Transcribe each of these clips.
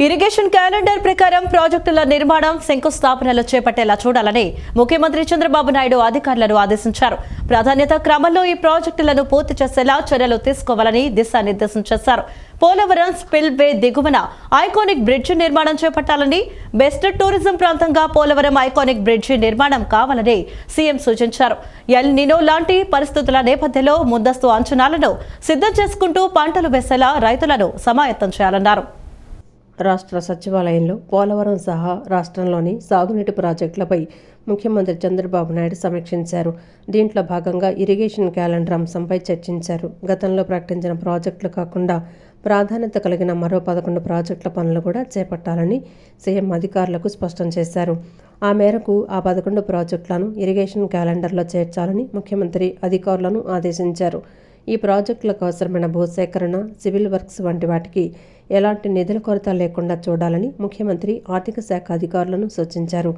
Irrigation calendar ప్రకారం ప్రాజెక్టుల నిర్మాణం శంకుస్థాపనలు చేపట్టేలా చూడాలని ముఖ్యమంత్రి చంద్రబాబు నాయుడు అధికారులను ఆదేశించారు. ప్రాధాన్యత క్రమంలో ఈ ప్రాజెక్టులను పూర్తి చేసేలా చర్యలు తీసుకోవాలని దిశానిర్దేశం చేశారు. పోలవరం స్పిల్వే దిగువన ఐకానిక్ బ్రిడ్జి నిర్మాణం చేపట్టాలని, బెస్ట్ టూరిజం ప్రాంతంగా పోలవరం ఐకానిక్ బ్రిడ్జి నిర్మాణం కావాలని సీఎం సూచించారు. ఎల్ నినో లాంటి పరిస్థితుల నేపథ్యంలో ముందస్తు అంచనాలను సిద్ధం చేసుకుంటూ పంటలు వేసేలా రైతులను సమాయత్తం చేయాలన్నారు. రాష్ట్ర సచివాలయంలో పోలవరం సహా రాష్ట్రంలోని సాగునీటి ప్రాజెక్టులపై ముఖ్యమంత్రి చంద్రబాబు నాయుడు సమీక్షించారు. దీంట్లో భాగంగా ఇరిగేషన్ క్యాలెండర్ అంశంపై చర్చించారు. గతంలో ప్రకటించిన ప్రాజెక్టులు కాకుండా ప్రాధాన్యత కలిగిన మరో 11 ప్రాజెక్టుల పనులు కూడా చేపట్టాలని సీఎం అధికారులకు స్పష్టం చేశారు. ఆ మేరకు ఆ 11 ప్రాజెక్టులను ఇరిగేషన్ క్యాలెండర్లో చేర్చాలని ముఖ్యమంత్రి అధికారులను ఆదేశించారు. ఈ ప్రాజెక్టులకు అవసరమైన భూసేకరణ, సివిల్ వర్క్స్ వంటి వాటికి ఎలాంటి నిధుల కొరత లేకుండా చూడాలని ముఖ్యమంత్రి ఆర్థిక శాఖ అధికారులను సూచించారు.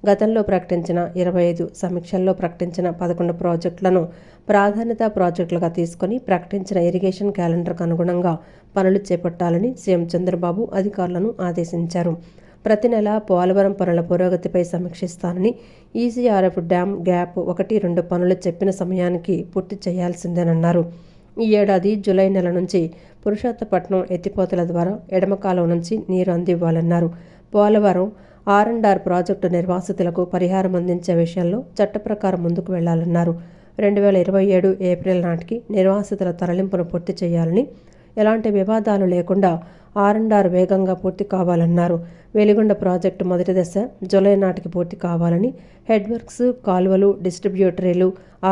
గతంలో ప్రకటించిన 25 సమీక్షల్లో ప్రకటించిన 11 ప్రాజెక్టులను ప్రాధాన్యత ప్రాజెక్టులుగా తీసుకుని ప్రకటించిన ఇరిగేషన్ క్యాలెండర్కు అనుగుణంగా పనులు చేపట్టాలని సీఎం చంద్రబాబు అధికారులను ఆదేశించారు. ప్రతి నెల పోలవరం పనుల పురోగతిపై సమీక్షిస్తానని, ఈసీఆర్ఎఫ్ డ్యామ్ గ్యాప్ 1-2 పనులు చెప్పిన సమయానికి పూర్తి చేయాల్సిందేనన్నారు. ఈ ఏడాది జూలై నెల నుంచి పురుషోత్తపట్నం ఎత్తిపోతల ద్వారా ఎడమ కాలువ నుంచి నీరు అందివ్వాలన్నారు. పోలవరం R&R ప్రాజెక్టు నిర్వాసితులకు పరిహారం అందించే విషయంలో చట్ట ప్రకారం ముందుకు వెళ్లాలన్నారు. 2027 ఏప్రిల్ నాటికి నిర్వాసితుల తరలింపును పూర్తి చేయాలని, ఎలాంటి వివాదాలు లేకుండా R&R వేగంగా పూర్తి కావాలన్నారు. వెలిగొండ ప్రాజెక్టు మొదటి దశ జూలై నాటికి పూర్తి కావాలని, హెడ్ వర్క్స్, కాలువలు, డిస్ట్రిబ్యూటరీలు,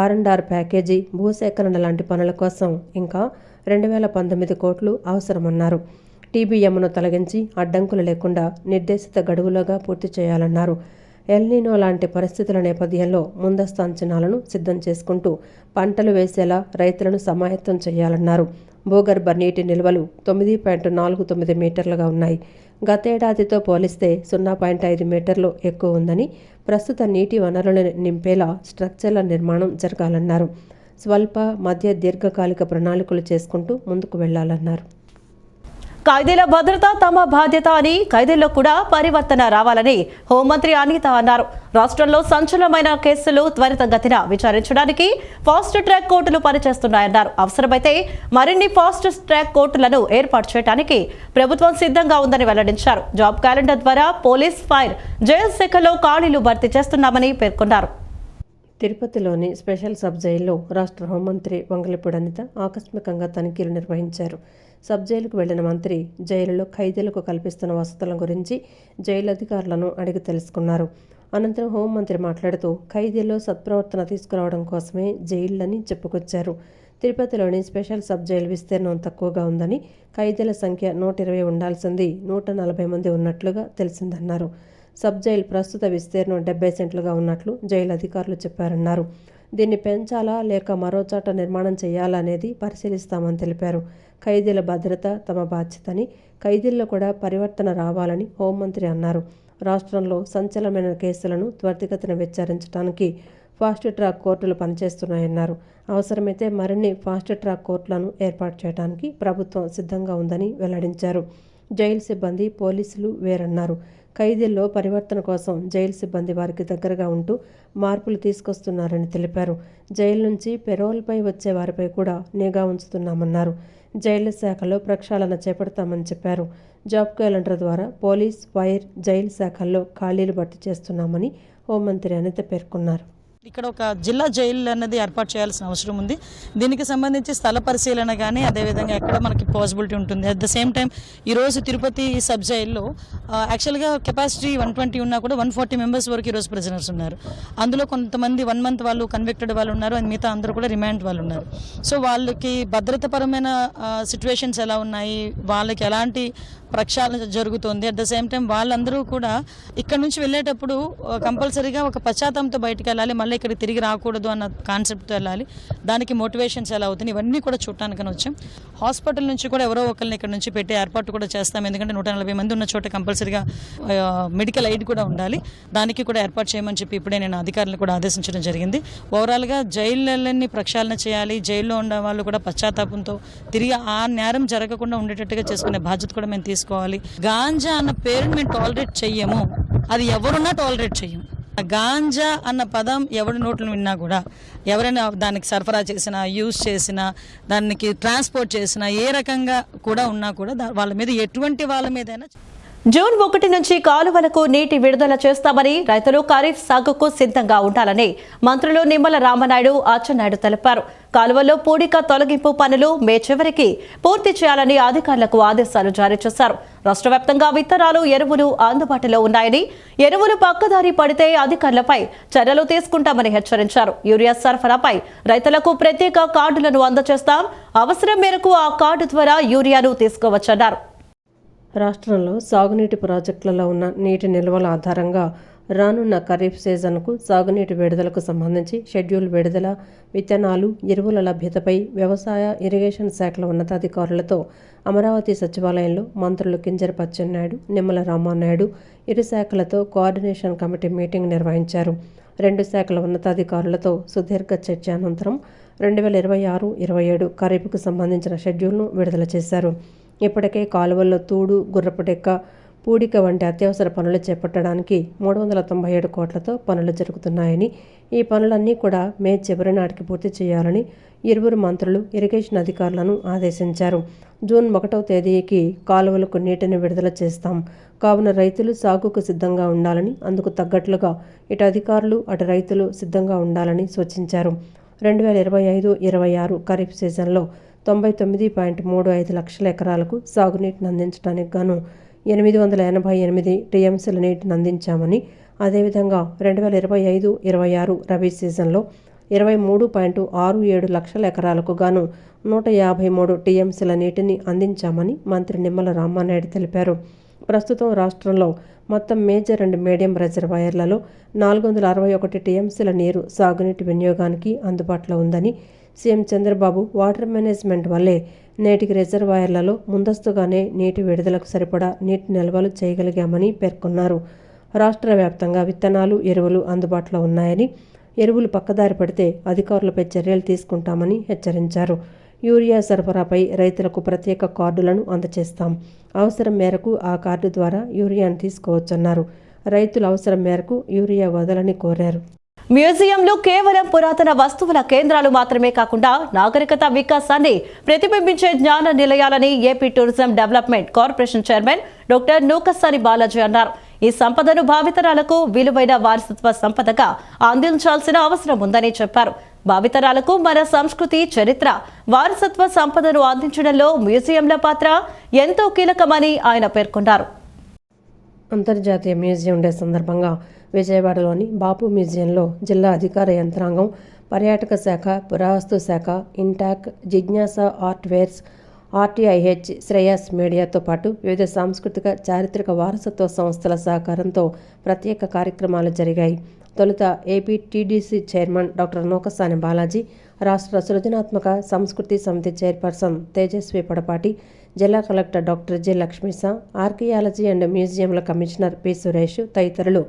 R&R ప్యాకేజీ, భూసేకరణ లాంటి పనుల కోసం ఇంకా 2019 కోట్లు అవసరమన్నారు. టీబీఎంను తొలగించి అడ్డంకులు లేకుండా నిర్దేశిత గడువులోగా పూర్తి చేయాలన్నారు. ఎల్ నినో లాంటి పరిస్థితుల నేపథ్యంలో ముందస్తు అంచనాలను సిద్ధం చేసుకుంటూ పంటలు వేసేలా రైతులను సమాయత్తం చేయాలన్నారు. భూగర్భ నీటి నిల్వలు 9.49 మీటర్లుగా ఉన్నాయి. గతేడాదితో పోలిస్తే 0.5 మీటర్లు ఎక్కువ ఉందని, ప్రస్తుత నీటి వనరులను నింపేలా స్ట్రక్చర్ల నిర్మాణం జరగాలన్నారు. స్వల్ప, మధ్య, దీర్ఘకాలిక ప్రణాళికలు చేసుకుంటూ ముందుకు వెళ్లాలన్నారు. ఖైదీల భద్రత తమ బాధ్యత అని, ఖైదీల్లో కూడా పరివర్తన రావాలని హోంమంత్రి అనిత అన్నారు. రాష్ట్రంలో సంచలనమైన కేసులు త్వరితగతిన విచారించడానికి ఫాస్ట్ ట్రాక్ కోర్టులు పనిచేస్తున్నాయన్నారు. అవసరమైతే మరిన్ని ఫాస్ట్ ట్రాక్ కోర్టులను ఏర్పాటు చేయడానికి ప్రభుత్వం సిద్ధంగా ఉందని వెల్లడించారు. జాబ్ క్యాలెండర్ ద్వారా పోలీస్, ఫైర్, జైలు శాఖలో ఖాళీలు భర్తీ చేస్తున్నామని పేర్కొన్నారు. తిరుపతిలోని స్పెషల్ సబ్ జైల్లో రాష్ట్ర హోంమంత్రి వంగలపూడి అనిత ఆకస్మికంగా తనిఖీలు నిర్వహించారు. సబ్ జైలుకు వెళ్లిన మంత్రి జైలులో ఖైదీలకు కల్పిస్తున్న వసతుల గురించి జైలు అధికారులను అడిగి తెలుసుకున్నారు. అనంతరం హోంమంత్రి మాట్లాడుతూ ఖైదీల్లో సత్ప్రవర్తన తీసుకురావడం కోసమే జైళ్లని చెప్పుకొచ్చారు. తిరుపతిలోని స్పెషల్ సబ్ జైలు విస్తీర్ణం తక్కువగా ఉందని, ఖైదీల సంఖ్య 120 ఉండాల్సింది 140 మంది ఉన్నట్లుగా తెలిసిందన్నారు. సబ్ జైలు ప్రస్తుత విస్తీర్ణం 70 సెంట్లుగా ఉన్నట్లు జైలు అధికారులు చెప్పారన్నారు. దీన్ని పెంచాలా లేక మరో చోట నిర్మాణం చేయాలా అనేది పరిశీలిస్తామని తెలిపారు. ఖైదీల భద్రత తమ బాధ్యతని, ఖైదీల్లో కూడా పరివర్తన రావాలని హోంమంత్రి అన్నారు. రాష్ట్రంలో సంచలనమైన కేసులను త్వరితగతిన విచారించడానికి ఫాస్ట్ ట్రాక్ కోర్టులు పనిచేస్తున్నాయన్నారు. అవసరమైతే మరిన్ని ఫాస్ట్ ట్రాక్ కోర్టులను ఏర్పాటు చేయడానికి ప్రభుత్వం సిద్ధంగా ఉందని వెల్లడించారు. జైలు సిబ్బంది, పోలీసులు వేరన్నారు. ఖైదీల్లో పరివర్తన కోసం జైలు సిబ్బంది వారికి దగ్గరగా ఉంటూ మార్పులు తీసుకొస్తున్నారని తెలిపారు. జైలు నుంచి పెరోల్పై వచ్చే వారిపై కూడా నిఘా ఉంచుతున్నామన్నారు. జైలు శాఖలో ప్రక్షాళన చేపడతామని చెప్పారు. జాబ్ క్యాలెండర్ ద్వారా పోలీస్, ఫైర్, జైలు శాఖల్లో ఖాళీలు భర్తీ చేస్తున్నామని హోంమంత్రి అనిత పేర్కొన్నారు. ఇక్కడ ఒక జిల్లా జైలు అన్నది ఏర్పాటు చేయాల్సిన అవసరం ఉంది. దీనికి సంబంధించి స్థల పరిశీలన కానీ అదేవిధంగా ఎక్కడ మనకి పాసిబిలిటీ ఉంటుంది. అట్ ద సేమ్ టైం ఈరోజు తిరుపతి సబ్ జైల్లో యాక్చువల్గా కెపాసిటీ 120 ఉన్నా కూడా 140 మెంబర్స్ వరకు ఈరోజు ప్రిజనర్స్ ఉన్నారు. అందులో కొంతమంది 1 మంత్ వాళ్ళు కన్విక్టెడ్ వాళ్ళు ఉన్నారు, అండ్ మిగతా అందరూ కూడా రిమాండ్ వాళ్ళు ఉన్నారు. సో వాళ్ళకి భద్రతాపరమైన సిచ్యువేషన్స్ ఎలా ఉన్నాయి, వాళ్ళకి ఎలాంటి ప్రక్షాళన జరుగుతుంది, అట్ ద సేమ్ టైం వాళ్ళందరూ కూడా ఇక్కడ నుంచి వెళ్ళేటప్పుడు కంపల్సరీగా ఒక పశ్చాత్తాపంతో బయటకు వెళ్ళాలి, మళ్ళీ ఇక్కడ తిరిగి రాకూడదు అన్న కాన్సెప్ట్తో వెళ్ళాలి. దానికి మోటివేషన్స్ ఎలా అవుతుంది ఇవన్నీ కూడా చూడటానికని వచ్చాం. హాస్పిటల్ నుంచి కూడా ఎవరో ఒకరిని ఇక్కడ నుంచి పెట్టే ఏర్పాటు కూడా చేస్తాం. ఎందుకంటే 140 మంది ఉన్న చోట కంపల్సరీగా మెడికల్ ఎయిడ్ కూడా ఉండాలి. దానికి కూడా ఏర్పాటు చేయమని చెప్పి ఇప్పుడే నేను అధికారులను కూడా ఆదేశించడం జరిగింది. ఓవరాల్గా జైళ్ళని ప్రక్షాళన చేయాలి, జైల్లో ఉన్న వాళ్ళు కూడా పశ్చాత్తాపంతో తిరిగి ఆ నేరం జరగకుండా ఉండేటట్టుగా చేసుకునే బాధ్యత కూడా మేము తీసుకుంటాం. తీసుకోవాలి. గాంజా అన్న పేరుని మేము టాలరేట్ చెయ్యము, అది ఎవరున్నా టాలరేట్ చెయ్యము. గాంజా అన్న పదం ఎవరి నోట్లు విన్నా కూడా, ఎవరైనా దానికి సరఫరా చేసినా, యూజ్ చేసినా, దానికి ట్రాన్స్పోర్ట్ చేసినా, ఏ రకంగా కూడా ఉన్నా కూడా వాళ్ళ మీద ఎటువంటి వాళ్ళ మీదైనా జూన్ 1 నుంచి కాలువలకు నీటి విడుదల చేస్తామని రైతులు ఖరీఫ్ సాగుకు సిద్ధంగా ఉండాలని మంత్రులు నిమ్మల రామనాయుడు, అచ్చెన్నాయుడు తెలిపారు. కాలువల్లో పూడిక తొలగింపు పనులు మే చివరికి పూర్తి చేయాలని అధికారులకు ఆదేశాలు జారీ చేశారు. రాష్ట్ర వ్యాప్తంగా విత్తనాలు, ఎరువులు అందుబాటులో ఉన్నాయని, ఎరువులు పక్కదారి పడితే అధికారులపై చర్యలు తీసుకుంటామని హెచ్చరించారు. యూరియా సరఫరాపై రైతులకు ప్రత్యేక కార్డులను అందజేస్తాం, అవసరం మేరకు ఆ కార్డు ద్వారా యూరియాను తీసుకోవచ్చన్నారు. రాష్ట్రంలో సాగునీటి ప్రాజెక్టులలో ఉన్న నీటి నిల్వల ఆధారంగా రానున్న ఖరీఫ్ సీజన్కు సాగునీటి విడుదలకు సంబంధించి షెడ్యూల్ విడుదల, విత్తనాలు, ఎరువుల లభ్యతపై వ్యవసాయ, ఇరిగేషన్ శాఖల ఉన్నతాధికారులతో అమరావతి సచివాలయంలో మంత్రులు కింజరాపు అచ్చెన్నాయుడు, నిమ్మల రామనాయుడు ఇరు శాఖలతో కోఆర్డినేషన్ కమిటీ మీటింగ్ నిర్వహించారు. 2 శాఖల ఉన్నతాధికారులతో సుదీర్ఘ చర్చ అనంతరం 2026-27 ఖరీఫ్కు సంబంధించిన షెడ్యూల్ను విడుదల చేశారు. ఇప్పటికే కాలువల్లో తూడు, గుర్రపుడెక్క, పూడిక వంటి అత్యవసర పనులు చేపట్టడానికి 397 కోట్లతో పనులు జరుగుతున్నాయని, ఈ పనులన్నీ కూడా మే చివరి నాటికి పూర్తి చేయాలని ఇరువురు మంత్రులు ఇరిగేషన్ అధికారులను ఆదేశించారు. జూన్ 1వ తేదీకి కాలువలకు నీటిని విడుదల చేస్తాం, కావున రైతులు సాగుకు సిద్ధంగా ఉండాలని, అందుకు తగ్గట్లుగా ఇటు అధికారులు అటు రైతులు సిద్ధంగా ఉండాలని సూచించారు. 2025-26 ఖరీఫ్ సీజన్లో 99.35 లక్షల ఎకరాలకు సాగునీటిని అందించడానికి గాను 888 టీఎంసీల నీటిని అందించామని, అదేవిధంగా 2025-26 రబీ సీజన్లో 23.67 లక్షల ఎకరాలకు గాను 153 టీఎంసీల నీటిని అందించామని మంత్రి నిమ్మల రామనాయుడు తెలిపారు. ప్రస్తుతం రాష్ట్రంలో మొత్తం మేజర్ అండ్ మీడియం రిజర్వాయర్లలో 461 టీఎంసీల నీరు సాగునీటి వినియోగానికి అందుబాటులో ఉందని, సీఎం చంద్రబాబు వాటర్ మేనేజ్మెంట్ వల్లే నేటికి రిజర్వాయర్లలో ముందస్తుగానే నీటి విడుదలకు సరిపడా నీటి నిల్వలు చేయగలిగామని పేర్కొన్నారు. రాష్ట్ర వ్యాప్తంగా విత్తనాలు, ఎరువులు అందుబాటులో ఉన్నాయని, ఎరువులు పక్కదారి పడితే అధికారులపై చర్యలు తీసుకుంటామని హెచ్చరించారు. యూరియా సరఫరాపై రైతులకు ప్రత్యేక కార్డులను అందజేస్తాం, అవసరం మేరకు ఆ కార్డు ద్వారా యూరియాను తీసుకోవచ్చన్నారు. రైతుల అవసరం మేరకు యూరియా వదలని కోరారు. మ్యూజియంలో కేవలం పురాతన వస్తువుల కేంద్రాలు మాత్రమే కాకుండా నాగరికత వికాసాన్ని ప్రతిబింబించే జ్ఞాన నిలయాలని AP tourism development corporation chairman doctor Nukasani Balaji అన్నారు. ఈ సంపదను భావితరాలకు విలువైన వారసత్వ సంపదగా అందించాల్సిన అవసరం ఉందని చెప్పారు. భావితరాలకు మన సంస్కృతి, చరిత్ర, వారసత్వ సంపదను అందించడంలో మ్యూజియంల పాత్ర ఎంతో కీలకమని ఆయన పేర్కొన్నారు. అంతర్జాతీయ మ్యూజియం డే సందర్భంగా విజయవాడలోని బాపు మ్యూజియంలో జిల్లా అధికార యంత్రాంగం, పర్యాటక శాఖ, పురావస్తు శాఖ, ఇంటాక్, జిజ్ఞాస ఆర్ట్వేర్స్, ఆర్టీఐహెచ్, శ్రేయస్ మీడియాతో పాటు వివిధ సాంస్కృతిక, చారిత్రక వారసత్వ సంస్థల సహకారంతో ప్రత్యేక కార్యక్రమాలు జరిగాయి. తొలుత AP TDC chairman doctor Nukasani Balaji, రాష్ట్ర సృజనాత్మక సంస్కృతి సమితి చైర్పర్సన్ తేజస్వి పడపాటి, జిల్లా collector doctor J Lakshmisha, archaeology and మ్యూజియంల కమిషనర్ పి సురేష్ తదితరులు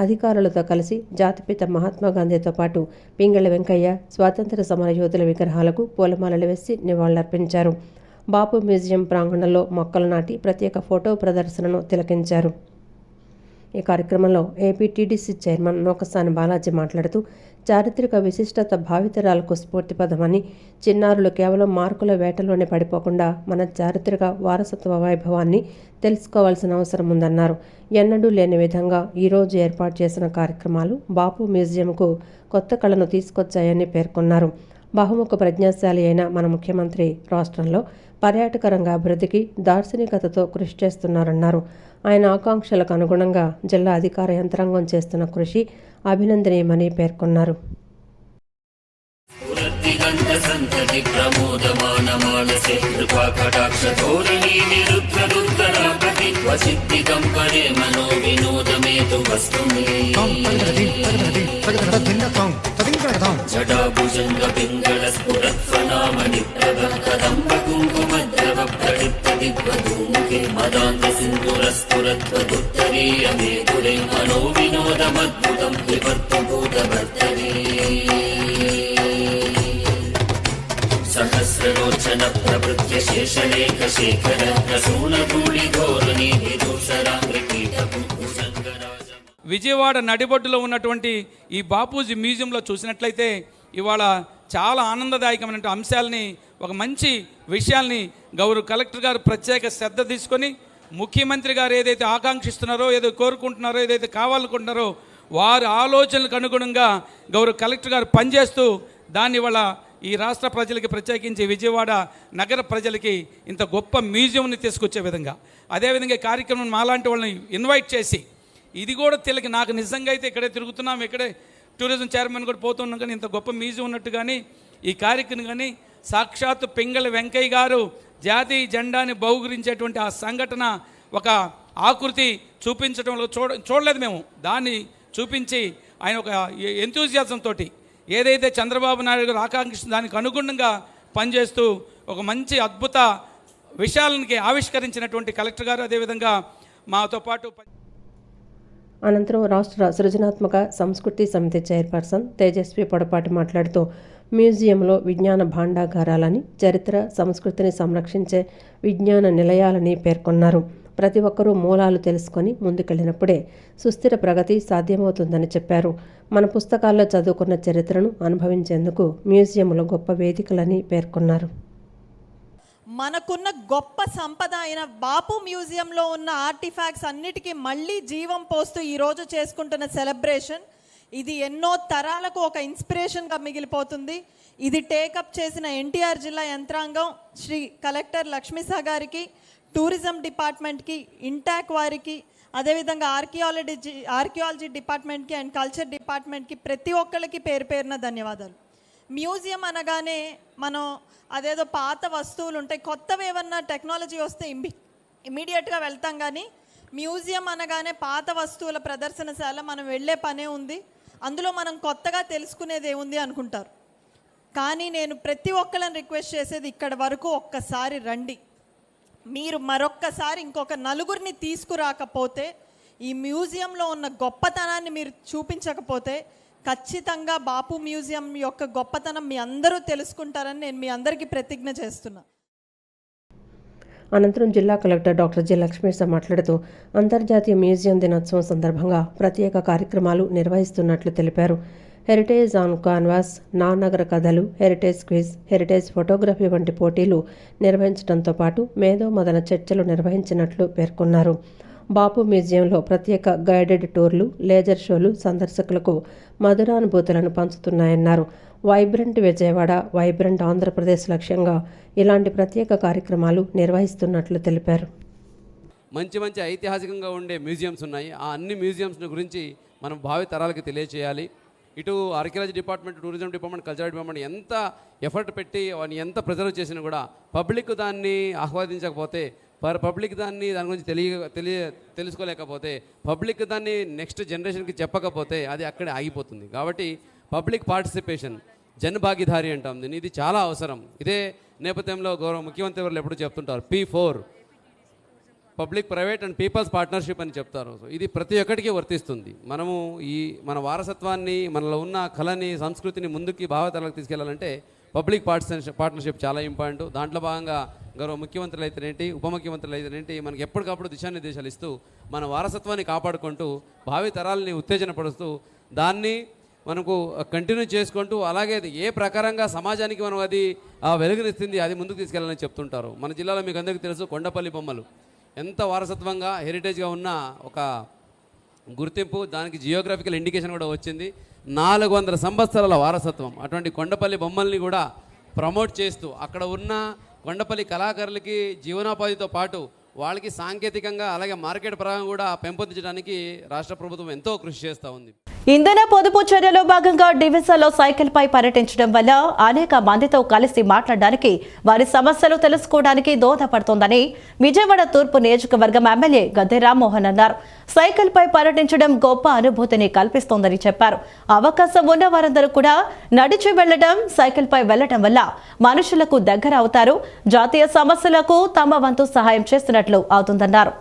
అధికారులతో కలిసి జాతిపిత మహాత్మాగాంధీతో పాటు పింగళి వెంకయ్య, స్వాతంత్ర్య సమర యోధుల విగ్రహాలకు పూలమాలలు వేసి నివాళులర్పించారు. బాపు మ్యూజియం ప్రాంగణంలో మొక్కలు నాటి ప్రత్యేక ఫోటో ప్రదర్శనను తిలకించారు. ఈ కార్యక్రమంలో AP TDC chairman Nookasani Balaji మాట్లాడుతూ, చారిత్రక విశిష్టత భావితరాలకు స్ఫూర్తిపదమని, చిన్నారులు కేవలం మార్కుల వేటలోనే పడిపోకుండా మన చారిత్రక వారసత్వ వైభవాన్ని తెలుసుకోవాల్సిన అవసరం ఉందన్నారు. ఎన్నడూ లేని విధంగా ఈరోజు ఏర్పాటు చేసిన కార్యక్రమాలు బాపు మ్యూజియంకు కొత్త కళను తీసుకొచ్చాయని పేర్కొన్నారు. బహుముఖ ప్రజ్ఞాశాలి అయిన మన ముఖ్యమంత్రి రాష్ట్రంలో పర్యాటక రంగ అభివృద్ధికి దార్శనికతతో కృషి చేస్తున్నారన్నారు. ఆయన ఆకాంక్షలకు అనుగుణంగా జిల్లా అధికార యంత్రాంగం చేస్తున్న కృషి అభినందనీయమని పేర్కొన్నారు. సహస్రలోచ काञ्चन प्रभृत्य शेषलेख शेखर रसूलधूलि घोरनीति दूसराग्रकीटभूषङ्गराज। విజయవాడ నడిబొడ్డులో ఉన్నటువంటి ఈ బాపూజీ మ్యూజియంలో చూసినట్లయితే ఇవాళ చాలా ఆనందదాయకమైన అంశాలని, ఒక మంచి విషయాల్ని గౌరవ కలెక్టర్ గారు ప్రత్యేక శ్రద్ధ తీసుకొని ముఖ్యమంత్రి గారు ఏదైతే ఆకాంక్షిస్తున్నారో, ఏదో కోరుకుంటున్నారో, ఏదైతే కావాలనుకుంటున్నారో వారి ఆలోచనలకు అనుగుణంగా గౌరవ కలెక్టర్ గారు పనిచేస్తూ దాన్ని ఇవాళ ఈ రాష్ట్ర ప్రజలకి, ప్రత్యేకించి విజయవాడ నగర ప్రజలకి ఇంత గొప్ప మ్యూజియంని తీసుకొచ్చే విధంగా, అదేవిధంగా ఈ కార్యక్రమం మాలాంటి వాళ్ళని ఇన్వైట్ చేసి ఇది కూడా తెలియక నాకు నిజంగా అయితే ఇక్కడే తిరుగుతున్నాం, ఇక్కడే టూరిజం చైర్మన్ కూడా పోతున్నాం, కానీ ఇంత గొప్ప మ్యూజియం ఉన్నట్టు కానీ ఈ కార్యక్రమం కానీ సాక్షాత్తు పింగళి వెంకయ్య గారు జాతీయ జెండాని బహుకరించేటువంటి ఆ సంఘటన ఒక ఆకృతి చూపించడంలో చూడలేదు మేము. దాన్ని చూపించి ఆయన ఒక ఎంతూజియాజం తోటి ఏదైతే చంద్రబాబు నాయుడు గారు ఆకాంక్షిస్తున్న దానికి అనుగుణంగా పనిచేస్తూ ఒక మంచి అద్భుత విషయాలకి ఆవిష్కరించినటువంటి కలెక్టర్ గారు, అదేవిధంగా మాతో పాటు అనంతరం రాష్ట్ర సృజనాత్మక సంస్కృతి సమితి చైర్పర్సన్ తేజస్వి పొడపాటి మాట్లాడుతూ మ్యూజియంలో విజ్ఞాన భాండాగారాలని, చరిత్ర సంస్కృతిని సంరక్షించే విజ్ఞాన నిలయాలని పేర్కొన్నారు. ప్రతి ఒక్కరూ మూలాలు తెలుసుకొని ముందుకెళ్లినప్పుడే సుస్థిర ప్రగతి సాధ్యమవుతుందని చెప్పారు. మన పుస్తకాల్లో చదువుకున్న చరిత్రను అనుభవించేందుకు మ్యూజియంలో గొప్ప వేదికలని పేర్కొన్నారు. మనకున్న గొప్ప సంపద అయిన బాపు మ్యూజియంలో ఉన్న ఆర్టిఫాక్ట్స్ అన్నిటికీ మళ్ళీ జీవం పోస్తూ ఈరోజు చేసుకుంటున్న సెలబ్రేషన్ ఇది ఎన్నో తరాలకు ఒక ఇన్స్పిరేషన్గా మిగిలిపోతుంది. ఇది టేకప్ చేసిన ఎన్టీఆర్ జిల్లా యంత్రాంగం, శ్రీ కలెక్టర్ లక్ష్మీసా గారికి, టూరిజం డిపార్ట్మెంట్కి, ఇంటాక్ వారికి, అదేవిధంగా ఆర్కియాలజీ డిపార్ట్మెంట్కి అండ్ కల్చర్ డిపార్ట్మెంట్కి ప్రతి ఒక్కరికి పేరు పేరున ధన్యవాదాలు. మ్యూజియం అనగానే మనం అదేదో పాత వస్తువులు ఉంటాయి, కొత్తవి ఏమన్నా టెక్నాలజీ వస్తే ఇమీడియట్గా వెళ్తాం, కానీ మ్యూజియం అనగానే పాత వస్తువుల ప్రదర్శనశాల, మనం వెళ్ళే పనే ఉంది, అందులో మనం కొత్తగా తెలుసుకునేది ఏముంది అనుకుంటారు. కానీ నేను ప్రతి ఒక్కళ్ళని రిక్వెస్ట్ చేసేది ఇక్కడ వరకు ఒక్కసారి రండి. మీరు మరొక్కసారి ఇంకొక నలుగురిని తీసుకురాకపోతే, ఈ మ్యూజియంలో ఉన్న గొప్పతనాన్ని మీరు చూపించకపోతే ఖచ్చితంగా బాపు మ్యూజియం యొక్క గొప్పతనం మీ అందరూ తెలుసుకుంటారని నేను మీ అందరికీ ప్రతిజ్ఞ చేస్తున్నా. అనంతరం జిల్లా కలెక్టర్ డాక్టర్ జె లక్ష్మీసా మాట్లాడుతూ అంతర్జాతీయ మ్యూజియం దినోత్సవం సందర్భంగా ప్రత్యేక కార్యక్రమాలు నిర్వహిస్తున్నట్లు తెలిపారు. హెరిటేజ్ ఆన్ కాన్వాస్, నానగర కథలు, హెరిటేజ్ క్విజ్, హెరిటేజ్ ఫోటోగ్రఫీ వంటి పోటీలు నిర్వహించడంతో పాటు మేధో మదన చర్చలు నిర్వహించినట్లు పేర్కొన్నారు. బాపు మ్యూజియంలో ప్రత్యేక గైడెడ్ టూర్లు, లేజర్ షోలు సందర్శకులకు మధురానుభూతులను పంచుతున్నాయన్నారు. వైబ్రెంట్ విజయవాడ, వైబ్రెంట్ ఆంధ్రప్రదేశ్ లక్ష్యంగా ఇలాంటి ప్రత్యేక కార్యక్రమాలు నిర్వహిస్తున్నట్లు తెలిపారు. మంచి మంచి ఐతిహాసికంగా ఉండే మ్యూజియంస్ ఉన్నాయి. ఆ అన్ని మ్యూజియంస్ గురించి మనం భావి తరాలకి తెలియచేయాలి. ఇటు archaeology department, tourism department, cultural department ఎంత ఎఫర్ట్ పెట్టి వాటిని ఎంత ప్రిజర్వ్ చేసినా కూడా పబ్లిక్ దాన్ని ఆహ్వాదించకపోతే, పబ్లిక్ దాని గురించి తెలుసుకోలేకపోతే, పబ్లిక్ దాన్ని నెక్స్ట్ జనరేషన్కి చెప్పకపోతే అది అక్కడే ఆగిపోతుంది. కాబట్టి పబ్లిక్ పార్టిసిపేషన్, జన్ భాగీదారి అంటాం దీన్ని, ఇది చాలా అవసరం. ఇదే నేపథ్యంలో గౌరవ ముఖ్యమంత్రి వారు ఎప్పుడు చెప్తుంటారు, P4 public private and people's partnership అని చెప్తారు. సో ఇది ప్రతి ఒక్కటికి వర్తిస్తుంది. మనము మన వారసత్వాన్ని, మనలో ఉన్న కళని, సంస్కృతిని ముందుకి భావతరాలకు తీసుకెళ్లాలంటే పబ్లిక్ పార్ట్నర్షిప్ చాలా ఇంపార్టెంట్. దాంట్లో భాగంగా గౌరవ ముఖ్యమంత్రులు అయితేనేంటి, ఉప ముఖ్యమంత్రులు అయితేనేంటి మనకి ఎప్పటికప్పుడు దిశానిర్దేశాలు ఇస్తూ మన వారసత్వాన్ని కాపాడుకుంటూ భావి తరాలని ఉత్తేజనపరుస్తూ దాన్ని మనకు కంటిన్యూ చేసుకుంటూ, అలాగే ఏ ప్రకారంగా సమాజానికి మనం అది వెలుగునిస్తుంది అది ముందుకు తీసుకెళ్ళాలని చెప్తుంటారు. మన జిల్లాలో మీకు అందరికీ తెలుసు, కొండపల్లి బొమ్మలు ఎంత వారసత్వంగా హెరిటేజ్గా ఉన్న ఒక గుర్తింపు, దానికి జియోగ్రఫికల్ ఇండికేషన్ కూడా వచ్చింది. 400 సంవత్సరాల వారసత్వం. అటువంటి కొండపల్లి బొమ్మల్ని కూడా ప్రమోట్ చేస్తూ అక్కడ ఉన్న కొండపల్లి కళాకారులకి జీవనోపాధితో పాటు వాళ్ళకి సాంకేతికంగా అలాగే మార్కెట్ పరంగా కూడా పెంపొందించడానికి రాష్ట్ర ప్రభుత్వం ఎంతో కృషి చేస్తూ ఉంది. ఇంధన పొదుపు చర్యలో భాగంగా డివిజన్లో సైకిల్ పై పర్యటించడం వల్ల అనేక మందితో కలిసి మాట్లాడడానికి, వారి సమస్యలు తెలుసుకోవడానికి దోహదపడుతోందని విజయవాడ తూర్పు నియోజకవర్గం ఎమ్మెల్యే గద్దె రామ్మోహన్ అన్నారు. సైకిల్ పై పర్యటించడం గొప్ప అనుభూతిని కల్పిస్తోందని చెప్పారు. అవకాశం ఉన్న వారందరూ కూడా నడిచి వెళ్లడం, సైకిల్ పై వెళ్లడం వల్ల మనుషులకు దగ్గర అవుతారు, జాతీయ సమస్యలకు తమ వంతు సహాయం చేస్తున్నట్లు అవుతుందన్నారు.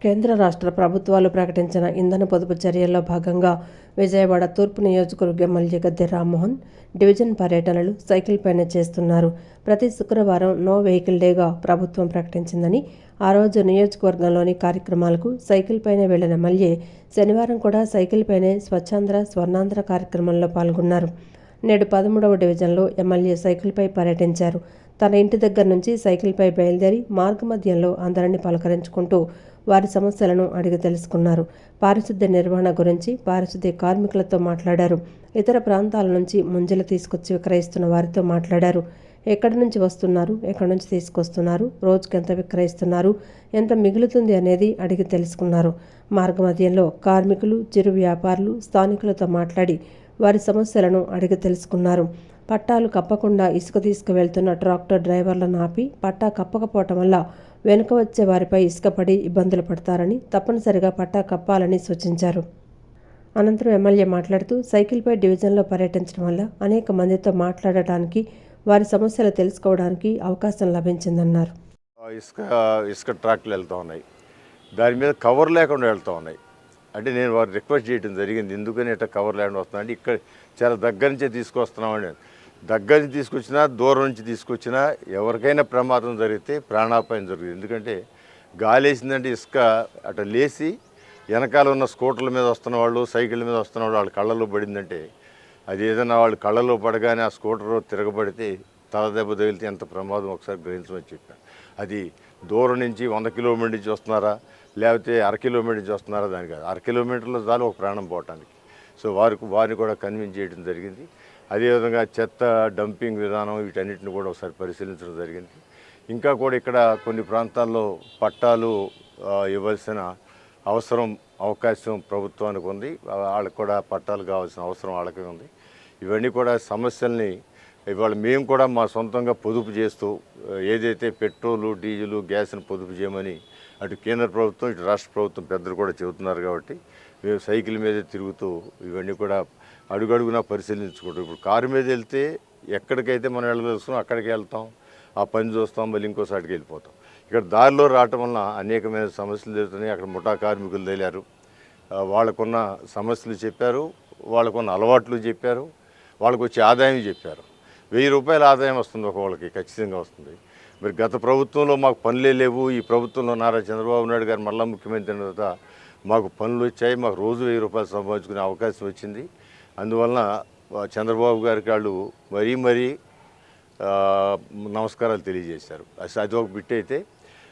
కేంద్ర రాష్ట్ర ప్రభుత్వాలు ప్రకటించిన ఇంధన పొదుపు చర్యల్లో భాగంగా విజయవాడ తూర్పు నియోజకవర్గ ఎమ్మెల్యే గద్దె రామ్మోహన్ డివిజన్ పర్యటనలు సైకిల్ పైన చేస్తున్నారు. ప్రతి శుక్రవారం నో వెహికల్ డేగా ప్రభుత్వం ప్రకటించిందని, ఆ రోజు నియోజకవర్గంలోని కార్యక్రమాలకు సైకిల్ పైనే వెళ్లిన ఎమ్మెల్యే శనివారం కూడా సైకిల్ పైనే స్వచ్ఛాంధ్ర స్వర్ణాంధ్ర కార్యక్రమంలో పాల్గొన్నారు. నేడు 13వ డివిజన్లో ఎమ్మెల్యే సైకిల్పై పర్యటించారు. తన ఇంటి దగ్గర నుంచి సైకిల్పై బయలుదేరి మార్గమధ్యంలో అందరినీ పలకరించుకుంటూ వారి సమస్యలను అడిగి తెలుసుకున్నారు. పారిశుద్ధ్య నిర్వహణ గురించి పారిశుద్ధ్య కార్మికులతో మాట్లాడారు. ఇతర ప్రాంతాల నుంచి ముంజలు తీసుకొచ్చి విక్రయిస్తున్న వారితో మాట్లాడారు. ఎక్కడి నుంచి వస్తున్నారు, ఎక్కడి నుంచి తీసుకొస్తున్నారు, రోజుకి ఎంత విక్రయిస్తున్నారు, ఎంత మిగులుతుంది అనేది అడిగి తెలుసుకున్నారు. మార్గమధ్యంలో కార్మికులు, చిరు వ్యాపారులు, స్థానికులతో మాట్లాడి వారి సమస్యలను అడిగి తెలుసుకున్నారు. పట్టాలు కప్పకుండా ఇసుక తీసుకువెళ్తున్న ట్రాక్టర్ డ్రైవర్లను ఆపి పట్టా కప్పకపోవటం వల్ల వెనుక వచ్చే వారిపై ఇసుక పడి ఇబ్బందులు పడతారని, తప్పనిసరిగా పట్టా కప్పాలని సూచించారు. అనంతరం ఎమ్మెల్యే మాట్లాడుతూ సైకిల్పై డివిజన్లో పర్యటించడం వల్ల అనేక మందితో మాట్లాడటానికి, వారి సమస్యలు తెలుసుకోవడానికి అవకాశం లభించిందన్నారు. ఇసుక ట్రాక్లు వెళ్తూ ఉన్నాయి, దాని మీద కవర్ లేకుండా వెళ్తూ ఉన్నాయి. అంటే నేను వారు రిక్వెస్ట్ చేయడం జరిగింది, ఎందుకని ఇట్లా కవర్ లేకుండా వస్తున్నాయంటే ఇక్కడ చాలా దగ్గర నుంచే తీసుకొస్తున్నామని. దగ్గర నుంచి తీసుకొచ్చినా దూరం నుంచి తీసుకొచ్చినా ఎవరికైనా ప్రమాదం జరిగితే ప్రాణాపాయం జరుగుతుంది. ఎందుకంటే గాలి వేసిందంటే ఇసుక అట్లా లేచి వెనకాల ఉన్న స్కూటర్ల మీద వస్తున్న వాళ్ళు, సైకిళ్ళ మీద వస్తున్న వాళ్ళు వాళ్ళ కళ్ళలో పడిందంటే, అది ఏదైనా వాళ్ళు కళ్ళలో పడగానే ఆ స్కూటర్ తిరగబడితే తల దెబ్బ తగిలితే ఎంత ప్రమాదం ఒకసారి గ్రహించమని చెప్పాను. అది దూరం నుంచి 100 కిలోమీటర్ నుంచి వస్తున్నారా, లేకపోతే 1/2 కిలోమీటర్ నుంచి వస్తున్నారా, దాని కాదు, 1/2 కిలోమీటర్ల చాలు ఒక ప్రాణం పోవటానికి. సో వారిని కూడా కన్విన్స్ చేయడం జరిగింది. అదేవిధంగా చెత్త డంపింగ్ విధానం వీటన్నిటిని కూడా ఒకసారి పరిశీలించడం జరిగింది. ఇంకా కూడా ఇక్కడ కొన్ని ప్రాంతాల్లో పట్టాలు ఇవ్వాల్సిన అవకాశం ప్రభుత్వానికి ఉంది. వాళ్ళకి కూడా పట్టాలు కావాల్సిన అవసరం వాళ్ళకి ఉంది. ఇవన్నీ కూడా సమస్యల్ని ఇవాళ మేము కూడా మా సొంతంగా పొదుపు చేస్తూ, ఏదైతే పెట్రోలు, డీజిలు, గ్యాస్ని పొదుపు చేయమని అటు కేంద్ర ప్రభుత్వం, ఇటు రాష్ట్ర ప్రభుత్వం పెద్దలు కూడా చెబుతున్నారు. కాబట్టి మేము సైకిల్ మీదే తిరుగుతూ ఇవన్నీ కూడా అడుగడుగునా పరిశీలించుకుంటాం. ఇప్పుడు కారు మీద వెళ్తే ఎక్కడికైతే మనం వెళ్ళదలుచుకున్నాం అక్కడికి వెళ్తాం, ఆ పని చూస్తాం, మళ్ళీ ఇంకోసారికి వెళ్ళిపోతాం. ఇక్కడ దారిలో రావటం వలన అనేకమైన సమస్యలు జరుగుతున్నాయి. అక్కడ ముఠా కార్మికులు తేలారు, వాళ్ళకున్న సమస్యలు చెప్పారు, వాళ్ళకున్న అలవాట్లు చెప్పారు, వాళ్ళకు వచ్చే ఆదాయం చెప్పారు. 1000 రూపాయల ఆదాయం వస్తుంది ఒకళ్ళకి, ఖచ్చితంగా వస్తుంది. మరి గత ప్రభుత్వంలో మాకు పనులే లేవు, ఈ ప్రభుత్వంలో నారా చంద్రబాబు నాయుడు గారు మళ్ళీ ముఖ్యమంత్రి అయిన తర్వాత మాకు పనులు వచ్చాయి, మాకు రోజు 1000 రూపాయలు సంపాదించుకునే అవకాశం వచ్చింది. అందువలన చంద్రబాబు గారికి వాళ్ళు మరీ నమస్కారాలు తెలియజేశారు. అది ఒక బిట్ అయితే,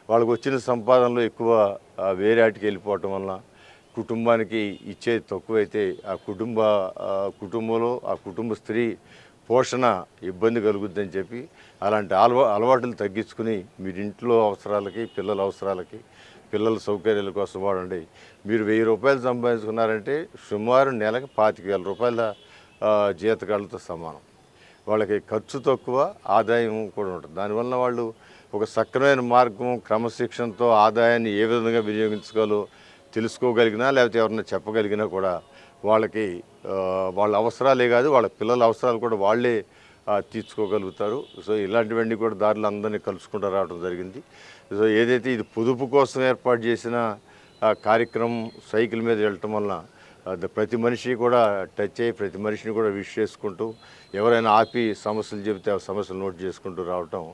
వాళ్ళకు వచ్చిన సంపాదనలో ఎక్కువ వేరే ఆటికి వెళ్ళిపోవటం వలన కుటుంబానికి ఇచ్చేది తక్కువైతే ఆ కుటుంబంలో ఆ కుటుంబ స్త్రీ పోషణ ఇబ్బంది కలుగుద్దని చెప్పి అలాంటి అలవాట్లు తగ్గించుకుని మీరు ఇంట్లో అవసరాలకి, పిల్లల అవసరాలకి, పిల్లల సౌకర్యాల కోసం వాడండి. మీరు 1000 రూపాయలు సంపాదించుకున్నారంటే సుమారు నెలకు 25,000 రూపాయల జీతకాళ్ళతో సమానం. వాళ్ళకి ఖర్చు తక్కువ, ఆదాయం కూడా ఉంటుంది. దానివల్ల వాళ్ళు ఒక సక్రమైన మార్గం, క్రమశిక్షణతో ఆదాయాన్ని ఏ విధంగా వినియోగించుకోవాలో తెలుసుకోగలిగినా, లేకపోతే ఎవరన్నా చెప్పగలిగినా కూడా వాళ్ళకి వాళ్ళ అవసరాలే కాదు, వాళ్ళ పిల్లల అవసరాలు కూడా వాళ్ళే తీర్చుకోగలుగుతారు. సో ఇలాంటివన్నీ కూడా దారిలో అందరినీ కలుసుకుంటూ రావడం జరిగింది. సో ఏదైతే ఇది పొదుపు కోసం ఏర్పాటు చేసిన కార్యక్రమం సైకిల్ మీద వెళ్ళటం వలన ప్రతి మనిషి కూడా టచ్ అయ్యి, ప్రతి మనిషిని కూడా విష్ చేసుకుంటూ, ఎవరైనా ఆపి సమస్యలు చెబితే ఆ సమస్యలు నోట్ చేసుకుంటూ రావటం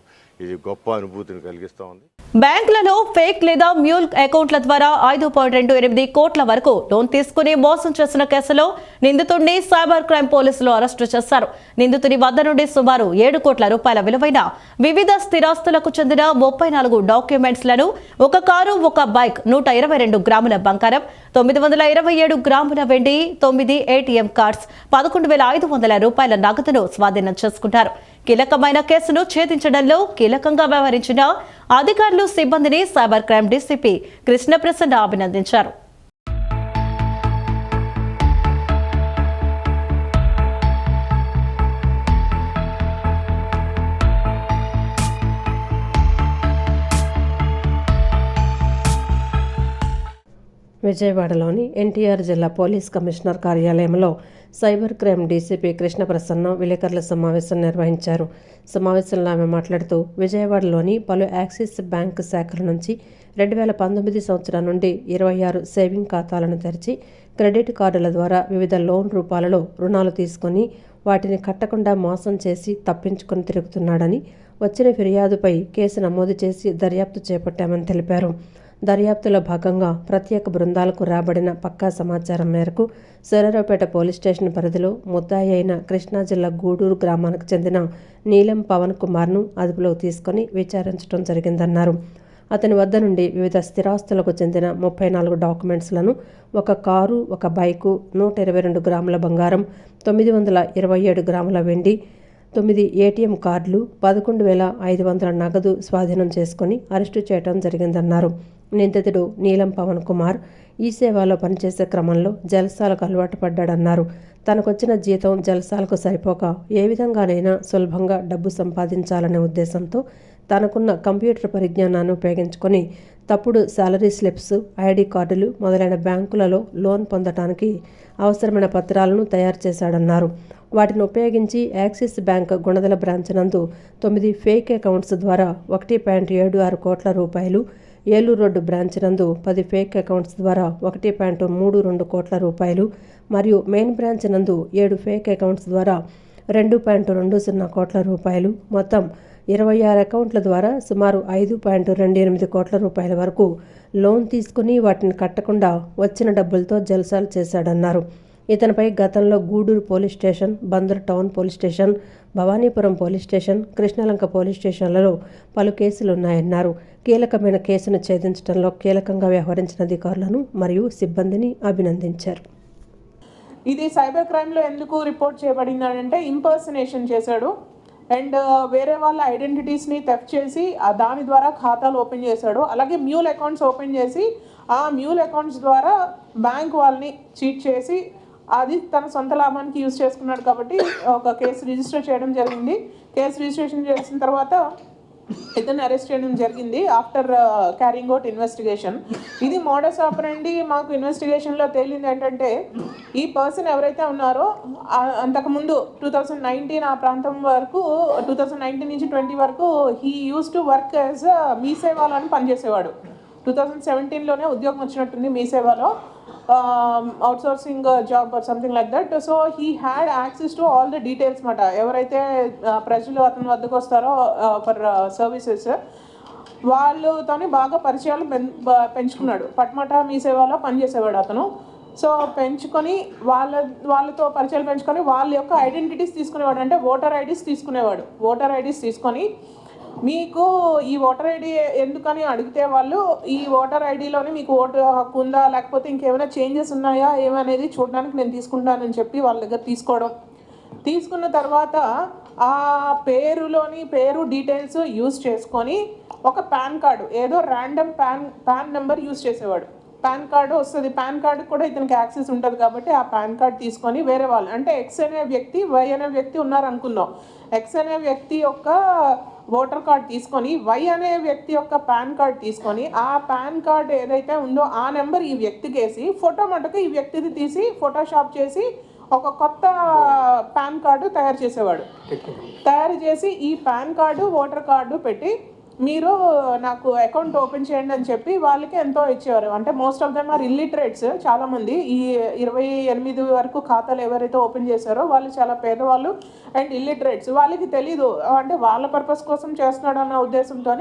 ఇది గొప్ప అనుభూతిని కలిగిస్తూ ఉంది. బ్యాంకులలో ఫేక్ లేదా మ్యూల్ అకౌంట్ల ద్వారా 5.28 కోట్ల వరకు లోన్ తీసుకుని మోసం చేసిన కేసులో నిందితుడిని సైబర్ క్రైమ్ పోలీసులు అరెస్టు చేశారు. నిందితుడి వద్ద నుండి సుమారు 7 కోట్ల రూపాయల విలువైన వివిధ స్థిరాస్తులకు చెందిన 34 డాక్యుమెంట్స్లను, ఒక కారు, ఒక బైక్, 122 గ్రాముల బంగారం, 927 గ్రాముల వెండి, 9 ATM కార్డ్స్, 11,500 రూపాయల నగదును స్వాధీనం చేసుకుంటారు. కీలకమైన కేసును ఛేదించడంలో కీలకంగా వ్యవహరించిన అధికారులు, సిబ్బందిని సైబర్ క్రైమ్ డీసీపీ కృష్ణప్రసన్న అభినందించారు. విజయవాడలోని ఎన్టీఆర్ జిల్లా పోలీస్ కమిషనర్ కార్యాలయంలో సైబర్ క్రైమ్ డీసీపీ కృష్ణప్రసన్న విలేకరుల సమావేశం నిర్వహించారు. సమావేశంలో ఆమె మాట్లాడుతూ విజయవాడలోని పలు యాక్సిస్ బ్యాంక్ శాఖల నుంచి 2019 సంవత్సరం నుండి 26 సేవింగ్ ఖాతాలను తెరిచి క్రెడిట్ కార్డుల ద్వారా వివిధ లోన్ రూపాలలో రుణాలు తీసుకొని వాటిని కట్టకుండా మోసం చేసి తప్పించుకొని తిరుగుతున్నాడని వచ్చిన ఫిర్యాదుపై కేసు నమోదు చేసి దర్యాప్తు చేపట్టామని తెలిపారు. దర్యాప్తులో భాగంగా ప్రత్యేక బృందాలకు రాబడిన పక్కా సమాచారం మేరకు సూర్యారావుపేట పోలీస్ స్టేషన్ పరిధిలో ముద్దాయి అయిన కృష్ణా జిల్లా గూడూరు గ్రామానికి చెందిన నీలం పవన్ కుమార్ను అదుపులోకి తీసుకొని విచారించడం జరిగిందన్నారు. అతని వద్ద నుండి వివిధ స్థిరాస్తులకు చెందిన 34 డాక్యుమెంట్స్లను, ఒక కారు, ఒక బైకు, 122 గ్రాముల బంగారం, 927 గ్రాముల వెండి, 9 ఏటీఎం కార్డులు, 11,500 నగదు స్వాధీనం చేసుకుని అరెస్టు చేయడం జరిగిందన్నారు. నిందితుడు నీలం పవన్ కుమార్ ఈ సేవలో పనిచేసే క్రమంలో జల్సాలకు అలవాటు పడ్డాడన్నారు. తనకొచ్చిన జీతం జల్సాలకు సరిపోక ఏ విధంగానైనా సులభంగా డబ్బు సంపాదించాలనే ఉద్దేశంతో తనకున్న కంప్యూటర్ పరిజ్ఞానాన్ని ఉపయోగించుకొని తప్పుడు శాలరీ స్లిప్స్, ఐడి కార్డులు మొదలైన బ్యాంకులలో లోన్ పొందటానికి అవసరమైన పత్రాలను తయారు చేశాడన్నారు. వాటిని ఉపయోగించి యాక్సిస్ బ్యాంక్ గుణదల బ్రాంచ్ నందు 9 ఫేక్ అకౌంట్స్ ద్వారా 1.76 కోట్ల రూపాయలు, ఏలూరు రోడ్డు బ్రాంచ్ నందు 10 ఫేక్ అకౌంట్స్ ద్వారా 1.32 కోట్ల రూపాయలు మరియు మెయిన్ బ్రాంచ్ నందు 7 ఫేక్ అకౌంట్స్ ద్వారా 2.20 కోట్ల రూపాయలు, మొత్తం 26 అకౌంట్ల ద్వారా సుమారు 5.28 కోట్ల రూపాయల వరకు లోన్ తీసుకుని వాటిని కట్టకుండా వచ్చిన డబ్బులతో జల్సాలు చేశాడన్నారు. ఇతనిపై గతంలో Gudur police station, Bandar town police station, Bhavanipuram police station, Krishnalanka police స్టేషన్లలో పలు కేసులున్నాయన్నారు. కీలకమైన కేసును ఛేదించడంలో కీలకంగా వ్యవహరించిన అధికారులను మరియు సిబ్బందిని అభినందించారు. ఇది సైబర్ క్రైమ్లో ఎందుకు రిపోర్ట్ చేయబడిందంటే ఇంపర్సనేషన్ చేశాడు అండ్ వేరే వాళ్ళ ఐడెంటిటీస్ని థెఫ్ట్ చేసి దాని ద్వారా ఖాతాలు ఓపెన్ చేశాడు. అలాగే మ్యూల్ అకౌంట్స్ ఓపెన్ చేసి ఆ మ్యూల్ అకౌంట్స్ ద్వారా బ్యాంక్ వాళ్ళని చీట్ చేసి అది తన సొంత లాభానికి యూజ్ చేసుకున్నాడు. కాబట్టి ఒక కేసు రిజిస్టర్ చేయడం జరిగింది. కేసు రిజిస్ట్రేషన్ చేసిన తర్వాత ఇతను అరెస్ట్ చేయడం జరిగింది ఆఫ్టర్ క్యారింగ్ అవుట్ ఇన్వెస్టిగేషన్. ఇది మోడస్ ఆపరండి. మాకు ఇన్వెస్టిగేషన్లో తేలింది ఏంటంటే ఈ పర్సన్ ఎవరైతే ఉన్నారో అంతకుముందు 2019 ఆ ప్రాంతం వరకు 2019 నుంచి 20 వరకు he uses to work as మీ సేవాలో అని పనిచేసేవాడు. 2017లోనే ఉద్యోగం వచ్చినట్టుంది మీ సేవాలో, outsourcing job or something like that. So he had access to all the details మాట. ఎవరైతే ప్రజలు అతని వద్దకు వస్తారో ఫర్ సర్వీసెస్ వాళ్ళతోని బాగా పరిచయాలు పెంచుకున్నాడు. పట్మట మీ సేవలో పనిచేసేవాడు అతను. సో పెంచుకొని వాళ్ళతో పరిచయాలు పెంచుకొని వాళ్ళ యొక్క ఐడెంటిటీస్ తీసుకునేవాడు. అంటే ఓటర్ ఐడీస్ తీసుకునేవాడు. ఓటర్ ఐడీస్ తీసుకొని మీకు ఈ ఓటర్ ఐడి ఎందుకని అడిగితే వాళ్ళు ఈ ఓటర్ ఐడిలోనే మీకు ఓటు హక్కు ఉందా లేకపోతే ఇంకేమైనా చేంజెస్ ఉన్నాయా ఏమనేది చూడడానికి నేను తీసుకుంటానని చెప్పి వాళ్ళ దగ్గర తీసుకోవడం. తీసుకున్న తర్వాత ఆ పేరు డీటెయిల్స్ యూజ్ చేసుకొని ఒక పాన్ కార్డు ఏదో ర్యాండమ్ పాన్ నెంబర్ యూజ్ చేసేవాడు. పాన్ కార్డు వస్తుంది. పాన్ కార్డు కూడా ఇతనికి యాక్సెస్ ఉంటుంది కాబట్టి ఆ పాన్ కార్డు తీసుకొని వేరే వాళ్ళు అంటే ఎక్స్ అనే వ్యక్తి, వై అనే వ్యక్తి ఉన్నారనుకుందాం. ఎక్స్ అనే వ్యక్తి యొక్క ఓటర్ కార్డ్ తీసుకొని వై అనే వ్యక్తి యొక్క పాన్ కార్డ్ తీసుకొని ఆ పాన్ కార్డ్ ఏదైతే ఉందో ఆ నెంబర్ ఈ వ్యక్తికి వేసి ఫోటో మటుకు ఈ వ్యక్తిది తీసి ఫోటోషాప్ చేసి ఒక కొత్త పాన్ కార్డు తయారు చేసేవాడు. తయారు చేసి ఈ పాన్ కార్డు ఓటర్ కార్డు పెట్టి మీరు నాకు అకౌంట్ ఓపెన్ చేయండి అని చెప్పి వాళ్ళకి ఎంతో ఇచ్చేవారు. అంటే most of them are illiterates. చాలామంది ఈ 28 వరకు ఖాతాలు ఎవరైతే ఓపెన్ చేశారో వాళ్ళు చాలా పేదవాళ్ళు అండ్ ఇల్లిటరేట్స్. వాళ్ళకి తెలీదు అంటే వాళ్ళ పర్పస్ కోసం చేస్తున్నాడు అన్న ఉద్దేశంతో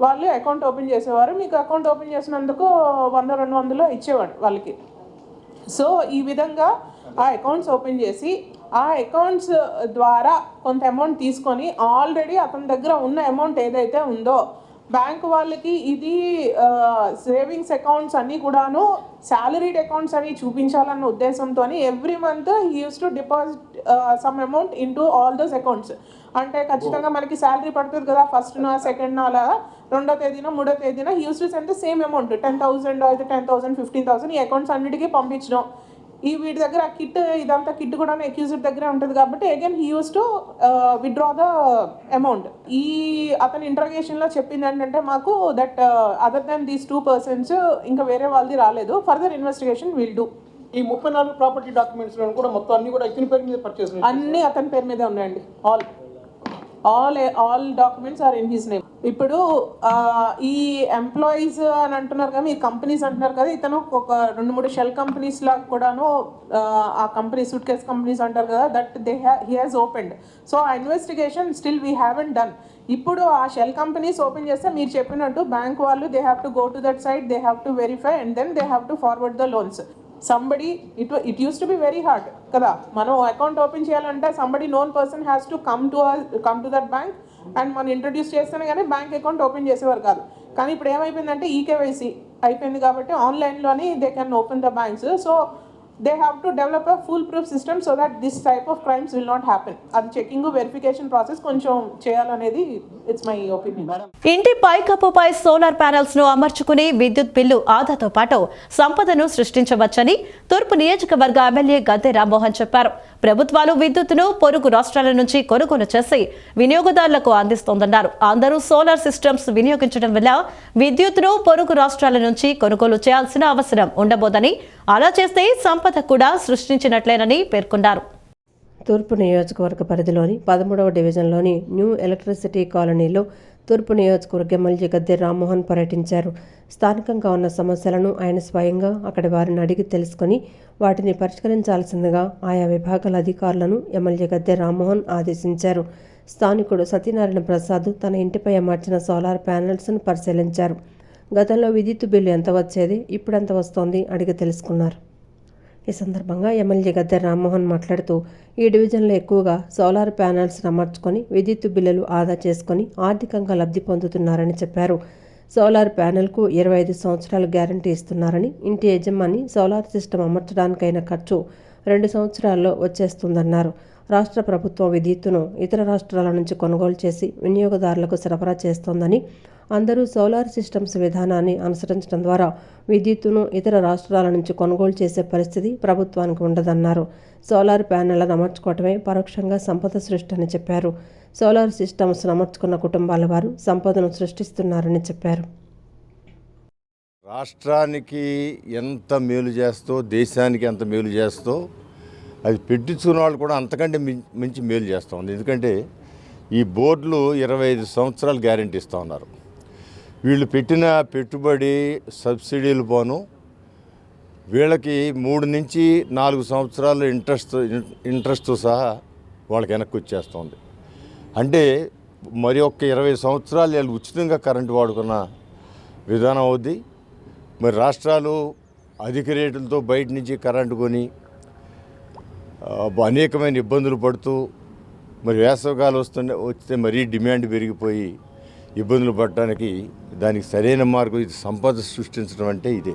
వాళ్ళు అకౌంట్ ఓపెన్ చేసేవారు. మీకు అకౌంట్ ఓపెన్ చేసినందుకు 100-200 ఇచ్చేవాడు వాళ్ళకి. సో ఈ విధంగా ఆ అకౌంట్స్ ఓపెన్ చేసి ఆ అకౌంట్స్ ద్వారా కొంత అమౌంట్ తీసుకొని ఆల్రెడీ అతని దగ్గర ఉన్న అమౌంట్ ఏదైతే ఉందో బ్యాంక్ వాళ్ళకి ఇది సేవింగ్స్ అకౌంట్స్ అన్నీ కూడాను శాలరీడ్ అకౌంట్స్ అని చూపించాలన్న ఉద్దేశంతో every month he uses to deposit some amount in to all those accounts. అంటే ఖచ్చితంగా మనకి శాలరీ పడుతుంది కదా, ఫస్ట్న సెకండ్న అలా 2వ తేదీన 3వ తేదీన he uses to send the same amount 10,000 అయితే 10,000 15,000 ఈ అకౌంట్స్ అన్నిటికీ పంపించడం. ఈ వీటి దగ్గర ఆ కిట్ ఇదంతా కిట్ కూడా అక్యూజ్డ్ దగ్గరే ఉంటుంది కాబట్టి again he uses to withdraw the amount. ఈ అతని ఇంట్రాగేషన్లో చెప్పింది ఏంటంటే మాకు that other than these 2 persons ఇంకా వేరే వాళ్ళది రాలేదు. Further investigation will do. ఈ 34 ప్రాపర్టీ డాక్యుమెంట్స్ కూడా మొత్తం అన్ని కూడా ఇతని పేరు మీద పర్చేస్ అన్నీ అతని పేరు మీదే ఉన్నాయండి. All all documents are in his name. ఇప్పుడు ఈ ఎంప్లాయీస్ అని అంటున్నారు కదా, ఈ కంపెనీస్ అంటున్నారు కదా, ఇతను ఒక 2-3 షెల్ కంపెనీస్ లాగా కూడాను ఆ కంపెనీ సూట్ కేస్ కంపెనీస్ అంటారు కదా, that he has opened. So ఆ investigation still we haven't done. ఇప్పుడు ఆ షెల్ కంపెనీస్ ఓపెన్ చేస్తే మీరు చెప్పినట్టు బ్యాంక్ వాళ్ళు they have to go to that site, they have to verify and then they have to forward the loans. Somebody it use to be very hard కదా, మనం account open చేయాలంటే somebody known person has to come to that bank and మనం introduce చేస్తేనే కానీ bank account open చేసేవారు కాదు. కానీ ఇప్పుడు ఏమైపోయిందంటే ఈకేవైసీ అయిపోయింది కాబట్టి ఆన్లైన్లోని they can open the banks. So they have to develop a foolproof system so that this type of crimes will not happen. అది చెకింగ్ వెరిఫికేషన్ ప్రాసెస్ కొంచెం చేయాలనేది ఇట్స్ మై ఒపీనియన్. ఇంటి పైకప్పుపై సోలార్ ప్యానెల్స్ ను అమర్చుకుని విద్యుత్ bill ఆదాతో పాటు సంపదను సృష్టించవచ్చని తూర్పు నియోజకవర్గ ఎమ్మెల్యే గద్దె రామ్మోహన్ చెప్పారు. ప్రభుత్వాలు విద్యుత్తును పొరుగు రాష్ట్రాల నుంచి కొనుగోలు చేసి వినియోగదారులకు అందిస్తోందన్నారు. అందరూ సోలార్ సిస్టమ్స్ వినియోగించడం వల్ల విద్యుత్తును పొరుగు రాష్ట్రాల నుంచి కొనుగోలు చేయాల్సిన అవసరం ఉండబోదని, అలా చేస్తే సంపద కూడా సృష్టించినట్లేనని పేర్కొన్నారు. తూర్పు నియోజకవర్గ పరిధిలోని 13వ డివిజన్లోని న్యూ ఎలక్ట్రిసిటీ కాలనీలో తూర్పు నియోజకవర్గ ఎమ్మెల్యే గద్దె రామ్మోహన్ పర్యటించారు. స్థానికంగా ఉన్న సమస్యలను ఆయన స్వయంగా అక్కడి వారిని అడిగి తెలుసుకుని వాటిని పరిష్కరించాల్సిందిగా ఆయా విభాగాల అధికారులను ఎమ్మెల్యే గద్దె రామ్మోహన్ ఆదేశించారు. స్థానికుడు సత్యనారాయణ ప్రసాద్ తన ఇంటిపై అమర్చిన సోలార్ ప్యానెల్స్ను పరిశీలించారు. గతంలో విద్యుత్ బిల్లు ఎంత వచ్చేది, ఇప్పుడెంత వస్తోంది అడిగి తెలుసుకున్నారు. ఈ సందర్భంగా ఎమ్మెల్యే గద్దె రామ్మోహన్ మాట్లాడుతూ ఈ డివిజన్లో ఎక్కువగా సోలార్ ప్యానెల్స్ అమర్చుకొని విద్యుత్ బిల్లులు ఆదా చేసుకొని ఆర్థికంగా లబ్ధి పొందుతున్నారని చెప్పారు. సోలార్ ప్యానెల్కు 25 సంవత్సరాలు గ్యారంటీ ఇస్తున్నారని, ఇంటి యజమాని సోలార్ సిస్టమ్ అమర్చడానికైన ఖర్చు 2 సంవత్సరాల్లో వచ్చేస్తుందన్నారు. రాష్ట్ర ప్రభుత్వం విద్యుత్తును ఇతర రాష్ట్రాల నుంచి కొనుగోలు చేసి వినియోగదారులకు సరఫరా చేస్తోందని, అందరూ సోలార్ సిస్టమ్స్ విధానాన్ని అనుసరించడం ద్వారా విద్యుత్తును ఇతర రాష్ట్రాల నుంచి కొనుగోలు చేసే పరిస్థితి ప్రభుత్వానికి ఉండదన్నారు. సోలార్ ప్యానెళ్లను అమర్చుకోవటమే పరోక్షంగా సంపద సృష్టి అని చెప్పారు. సోలార్ సిస్టమ్స్ అమర్చుకున్న కుటుంబాల వారు సంపదను సృష్టిస్తున్నారని చెప్పారు. రాష్ట్రానికి ఎంత మేలు చేస్తో, దేశానికి ఎంత మేలు చేస్తో, అది పెట్టించుకున్న వాళ్ళు కూడా అంతకంటే మించి మేలు చేస్తూ ఉంది. ఎందుకంటే ఈ బోర్డులు 25 సంవత్సరాలు గ్యారెంటీ ఇస్తూ ఉన్నారు. వీళ్ళు పెట్టిన పెట్టుబడి సబ్సిడీలు పోను వీళ్ళకి 3 నుంచి 4 సంవత్సరాలు ఇంట్రెస్ట్తో సహా వాళ్ళకి వెనక్కి వచ్చేస్తుంది. అంటే మరి ఒక్క 20 సంవత్సరాలు వీళ్ళు ఉచితంగా కరెంటు వాడుకున్న విధానం అవుద్ది. మరి రాష్ట్రాలు అధిక రేట్లతో బయట నుంచి కరెంటు కొని అనేకమైన ఇబ్బందులు పడుతూ, మరి వేసవికాలం వస్తే మరీ డిమాండ్ పెరిగిపోయి ఇబ్బందులు పడటానికి దానికి సరైన మార్గం ఇది సంపద సృష్టించడం అంటే ఇదే.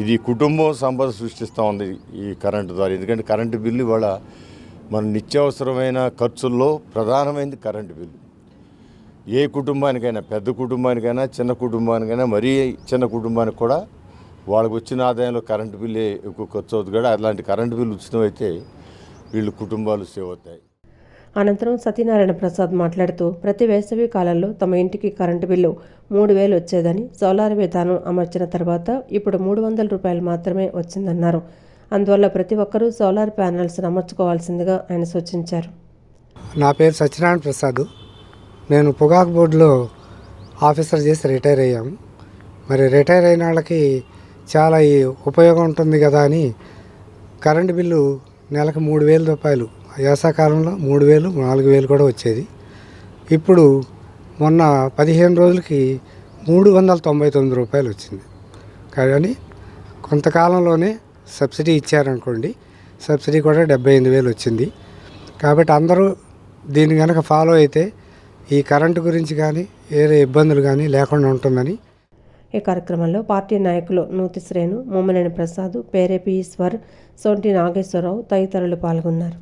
ఇది కుటుంబం సంపద సృష్టిస్తూ ఉంది ఈ కరెంటు ద్వారా. ఎందుకంటే కరెంటు బిల్లు ఇవాళ మన నిత్యావసరమైన ఖర్చుల్లో ప్రధానమైనది కరెంటు బిల్లు. ఏ కుటుంబానికైనా, పెద్ద కుటుంబానికైనా, చిన్న కుటుంబానికైనా, మరీ చిన్న కుటుంబానికి కూడా వాళ్ళకు వచ్చిన ఆదాయంలో కరెంటు బిల్లే ఎక్కువ ఖర్చు అవుతుంది. కూడా అలాంటి కరెంటు బిల్లు ఉచితం అయితే వీళ్ళు కుటుంబాలు సేవ్ అవుతాయి. అనంతరం సత్యనారాయణ ప్రసాద్ మాట్లాడుతూ ప్రతి వేసవి కాలంలో తమ ఇంటికి కరెంటు బిల్లు 3,000 వచ్చేదని, సోలార్ విధానం అమర్చిన తర్వాత ఇప్పుడు 300 రూపాయలు మాత్రమే వచ్చిందన్నారు. అందువల్ల ప్రతి ఒక్కరూ సోలార్ ప్యానెల్స్ అమర్చుకోవాల్సిందిగా ఆయన సూచించారు. నా పేరు సత్యనారాయణ ప్రసాద్. నేను పొగాకు బోర్డులో ఆఫీసర్ చేసి రిటైర్ అయ్యాము. మరి రిటైర్ అయిన వాళ్ళకి చాలా ఉపయోగం ఉంటుంది కదా అని కరెంటు బిల్లు నెలకు 3,000 రూపాయలు, వేసవకాలంలో 3,000, 4,000 కూడా వచ్చేది. ఇప్పుడు మొన్న 15 రోజులకి 399 రూపాయలు వచ్చింది. కానీ కొంతకాలంలోనే సబ్సిడీ ఇచ్చారనుకోండి, సబ్సిడీ కూడా 78,000 వచ్చింది. కాబట్టి అందరూ దీన్ని కనుక ఫాలో అయితే ఈ కరెంటు గురించి కానీ వేరే ఇబ్బందులు కానీ లేకుండా ఉంటుందని. ఈ కార్యక్రమంలో పార్టీ నాయకులు నూతి శ్రేణు, మోమినేని ప్రసాద్, పేరేపి ఈశ్వర్, సొంటి నాగేశ్వరరావు తదితరులు పాల్గొన్నారు.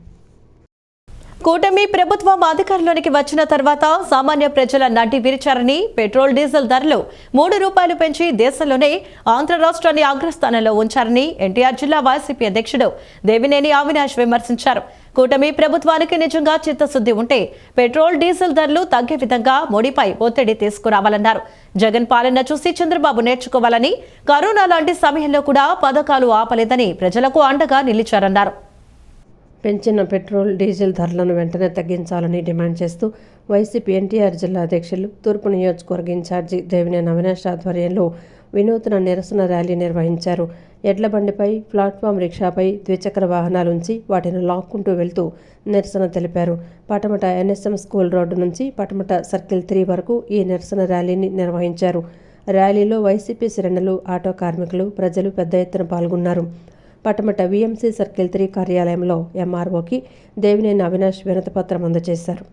కూటమి ప్రభుత్వం అధికారంలోనికి వచ్చిన తర్వాత సామాన్య ప్రజల నడ్డి విరిచారని, పెట్రోల్ డీజిల్ ధరలు 3 రూపాయలు పెంచి దేశంలోనే ఆంధ్ర రాష్ట్రాన్ని అగ్రస్థానంలో ఉంచారని ఎన్టీఆర్ జిల్లా వైసీపీ అధ్యక్షుడు దేవినేని అవినాష్ విమర్శించారు. కూటమి ప్రభుత్వానికి నిజంగా చిత్తశుద్ధి ఉంటే పెట్రోల్ డీజిల్ ధరలు తగ్గే విధంగా మోడీపై ఒత్తిడి తీసుకురావాలన్నారు. జగన్ పాలన చూసి చంద్రబాబు నేర్చుకోవాలని, కరోనా లాంటి సమయంలో కూడా పథకాలు ఆపలేదని ప్రజలకు అండగా నిలిచారన్నారు. పెంచిన పెట్రోల్ డీజిల్ ధరలను వెంటనే తగ్గించాలని డిమాండ్ చేస్తూ వైసీపీ ఎన్టీఆర్ జిల్లా అధ్యక్షులు తూర్పు నియోజకవర్గ ఇన్ఛార్జి దేవినేని అవినాష్ ఆధ్వర్యంలో వినూత్న నిరసన ర్యాలీ నిర్వహించారు. ఎడ్ల బండిపై, ప్లాట్ఫామ్ రిక్షాపై ద్విచక్ర వాహనాలుంచి వాటిని లాక్కుంటూ వెళ్తూ నిరసన తెలిపారు. పటమట ఎన్ఎస్ఎం స్కూల్ రోడ్డు నుంచి పటమట సర్కిల్ 3 వరకు ఈ నిరసన ర్యాలీని నిర్వహించారు. ర్యాలీలో వైసీపీ శ్రేణులు, ఆటో కార్మికులు, ప్రజలు పెద్ద ఎత్తున పాల్గొన్నారు. పటమట వీఎంసీ సర్కిల్ 3 కార్యాలయంలో ఎంఆర్ఓకి దేవినేని అవినాష్ వినతిపత్రం అందజేశారు.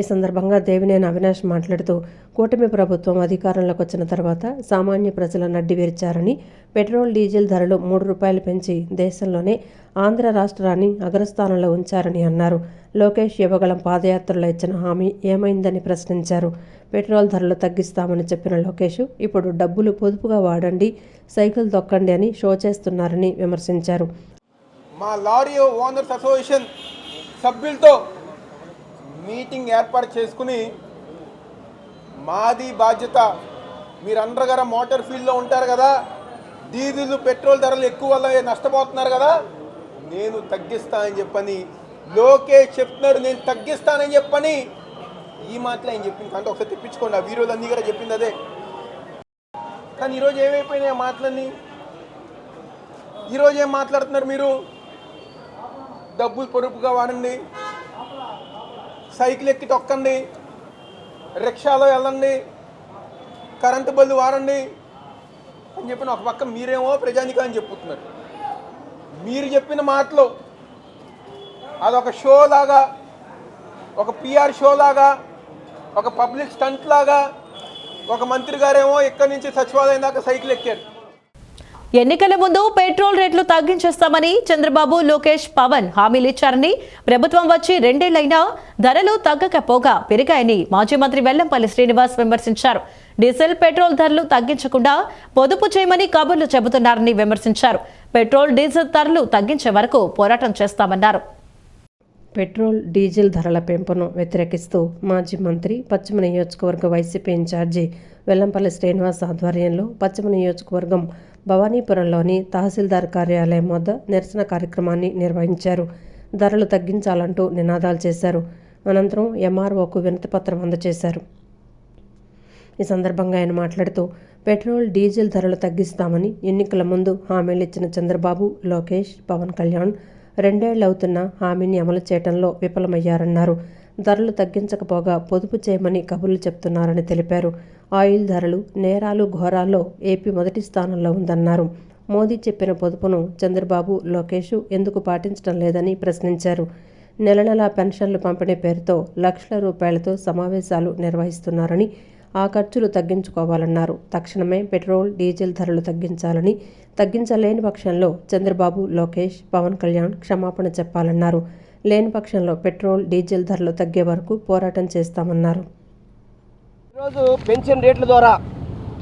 ఈ సందర్భంగా దేవినేని అవినాష్ మాట్లాడుతూ కూటమి ప్రభుత్వం అధికారంలోకి వచ్చిన తర్వాత సామాన్య ప్రజల నడ్డి విరిచారని, పెట్రోల్ డీజిల్ ధరలు 3 రూపాయలు పెంచి దేశంలోనే ఆంధ్ర రాష్ట్రాన్ని అగ్రస్థానంలో ఉంచారని అన్నారు. లోకేష్ యువగళం పాదయాత్రలో ఇచ్చిన హామీ ఏమైందని ప్రశ్నించారు. పెట్రోల్ ధరలు తగ్గిస్తామని చెప్పిన లోకేష్ ఇప్పుడు డబ్బులు పొదుపుగా వాడండి, సైకిల్ తొక్కండి అని షో చేస్తున్నారని విమర్శించారు. మా లారీ ఓనర్స్ అసోసియేషన్ సభ్యులతో మీటింగ్ ఏర్పాటు చేసుకుని మాది బాధ్యత, మీరందరూ గారు మోటార్ ఫీల్డ్లో ఉంటారు కదా, డీజిల్ పెట్రోల్ ధరలు ఎక్కువ వల్ల నష్టపోతున్నారు కదా, నేను తగ్గిస్తానని చెప్పని లోకేష్ చెప్తున్నాడు. నేను తగ్గిస్తానని చెప్పని ఈ మాటలు ఆయన చెప్పింది. అంటే ఒకసారి తెప్పించుకోండి, ఆ వీడియోలు అన్నీ కూడా చెప్పింది అదే. కానీ ఈరోజు ఏమైపోయినాయి మాటలన్నీ? ఈరోజు ఏం మాట్లాడుతున్నారు మీరు? డబ్బులు పొదుపుగా వాడండి, సైకిల్ ఎక్కి తొక్కండి, రిక్షాలో వెళ్ళండి, కరెంటు బళ్ళు వాడండి అని చెప్పిన ఒక పక్క మీరేమో ప్రజానికా అని చెప్పుతున్నారు. మీరు చెప్పిన మాటలు అదొక షో లాగా, ఒక పిఆర్ షో లాగా, ఒక పబ్లిక్ స్టంట్ లాగా, ఒక మంత్రి గారేమో ఇక్కడి నుంచి సచివాలయం దాకా సైకిల్ ఎక్కారు. ఎన్నికల ముందు పెట్రోల్ రేట్లు తగ్గించేస్తామని చంద్రబాబు, లోకేష్, పవన్ హామీలు ఇచ్చారని, ప్రభుత్వం వచ్చి 2 ఏళ్లైనా ధరలు తగ్గకపోగా పెరిగాయని మాజీ మంత్రి వెల్లంపల్లి శ్రీనివాస్ విమర్శించారు. డీజిల్, పెట్రోల్ ధరలు తగ్గించకుండా పొదుపు చేయమని కబుర్లు చెబుతున్నారని విమర్శించారు. పెట్రోల్, డీజిల్ ధరలు తగ్గించే వరకు పోరాటం చేస్తామన్నారు. పెట్రోల్, డీజిల్ ధరల పెంపును వ్యతిరేకిస్తూ మాజీ మంత్రి, పశ్చిమ నియోజకవర్గ వైసీపీ ఇన్ఛార్జి వెల్లంపల్లి శ్రీనివాస్ ఆధ్వర్యంలో పశ్చిమ నియోజకవర్గం భవానీపురంలోని తహసీల్దార్ కార్యాలయం వద్ద నిరసన కార్యక్రమాన్ని నిర్వహించారు. ధరలు తగ్గించాలంటూ నినాదాలు చేశారు. అనంతరం ఎంఆర్ఓకు వినతిపత్రం అందజేశారు. ఈ సందర్భంగా ఆయన మాట్లాడుతూ పెట్రోల్, డీజిల్ ధరలు తగ్గిస్తామని ఎన్నికల ముందు హామీలు ఇచ్చిన చంద్రబాబు, లోకేష్, పవన్ కళ్యాణ్ 2 ఏళ్లవుతున్న హామీని అమలు చేయడంలో విఫలమయ్యారన్నారు. ధరలు తగ్గించకపోగా పొదుపు చేయమని కబుర్లు చెప్తున్నారని తెలిపారు. ఆయిల్ ధరలు, నేరాలు, ఘోరాల్లో ఏపీ మొదటి స్థానంలో ఉందన్నారు. మోదీ చెప్పిన పొదుపును చంద్రబాబు, లోకేష్ ఎందుకు పాటించడం లేదని ప్రశ్నించారు. నెల నెలా పెన్షన్లు పంపిణీ పేరుతో లక్షల రూపాయలతో సమావేశాలు నిర్వహిస్తున్నారని, ఆ ఖర్చులు తగ్గించుకోవాలన్నారు. తక్షణమే పెట్రోల్, డీజిల్ ధరలు తగ్గించాలని, తగ్గించలేని పక్షంలో చంద్రబాబు, లోకేష్, పవన్ కళ్యాణ్ క్షమాపణ చెప్పాలన్నారు. లేని పక్షంలో పెట్రోల్, డీజిల్ ధరలు తగ్గే వరకు పోరాటం చేస్తామన్నారు. ఈరోజు పెన్షన్ రేట్ల ద్వారా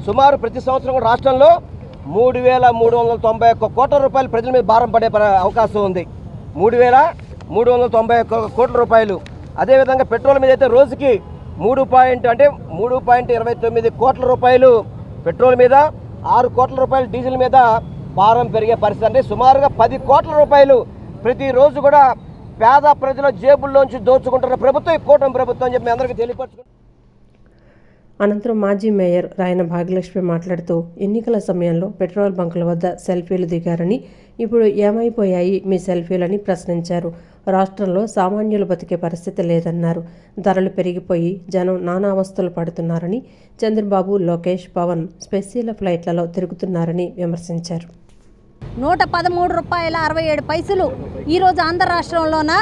సుమారు ప్రతి సంవత్సరం రాష్ట్రంలో 3,391 కోట్ల రూపాయలు ప్రజల మీద భారం పడే అవకాశం ఉంది. 3,391 కోట్ల రూపాయలు. అదేవిధంగా పెట్రోల్ మీద అయితే రోజుకి 3.29 కోట్ల రూపాయలు పెట్రోల్ మీద, 6 కోట్ల రూపాయలు డీజిల్ మీద భారం పెరిగే పరిస్థితి. అంటే సుమారుగా 10 కోట్ల రూపాయలు ప్రతిరోజు కూడా పేద ప్రజల జేబుల్లోంచి దోచుకుంటున్న ప్రభుత్వం ఈ కూటమి ప్రభుత్వం అని చెప్పి అందరికీ తెలియపరచుకుంటారు. అనంతరం మాజీ మేయర్ రాయన భాగ్యలక్ష్మి మాట్లాడుతూ ఎన్నికల సమయంలో పెట్రోల్ బంకుల వద్ద సెల్ఫీలు దిగారని, ఇప్పుడు ఏమైపోయాయి మీ సెల్ఫీలని ప్రశ్నించారు. రాష్ట్రంలో సామాన్యులు బతికే పరిస్థితి లేదన్నారు. ధరలు పెరిగిపోయి జనం నానా అవస్థలు పడుతున్నారని, చంద్రబాబు, లోకేష్, పవన్ స్పెషల్ ఫ్లైట్లలో తిరుగుతున్నారని విమర్శించారు. 113 రూపాయల 67 పైసలు ఈరోజు ఆంధ్ర రాష్ట్రంలోన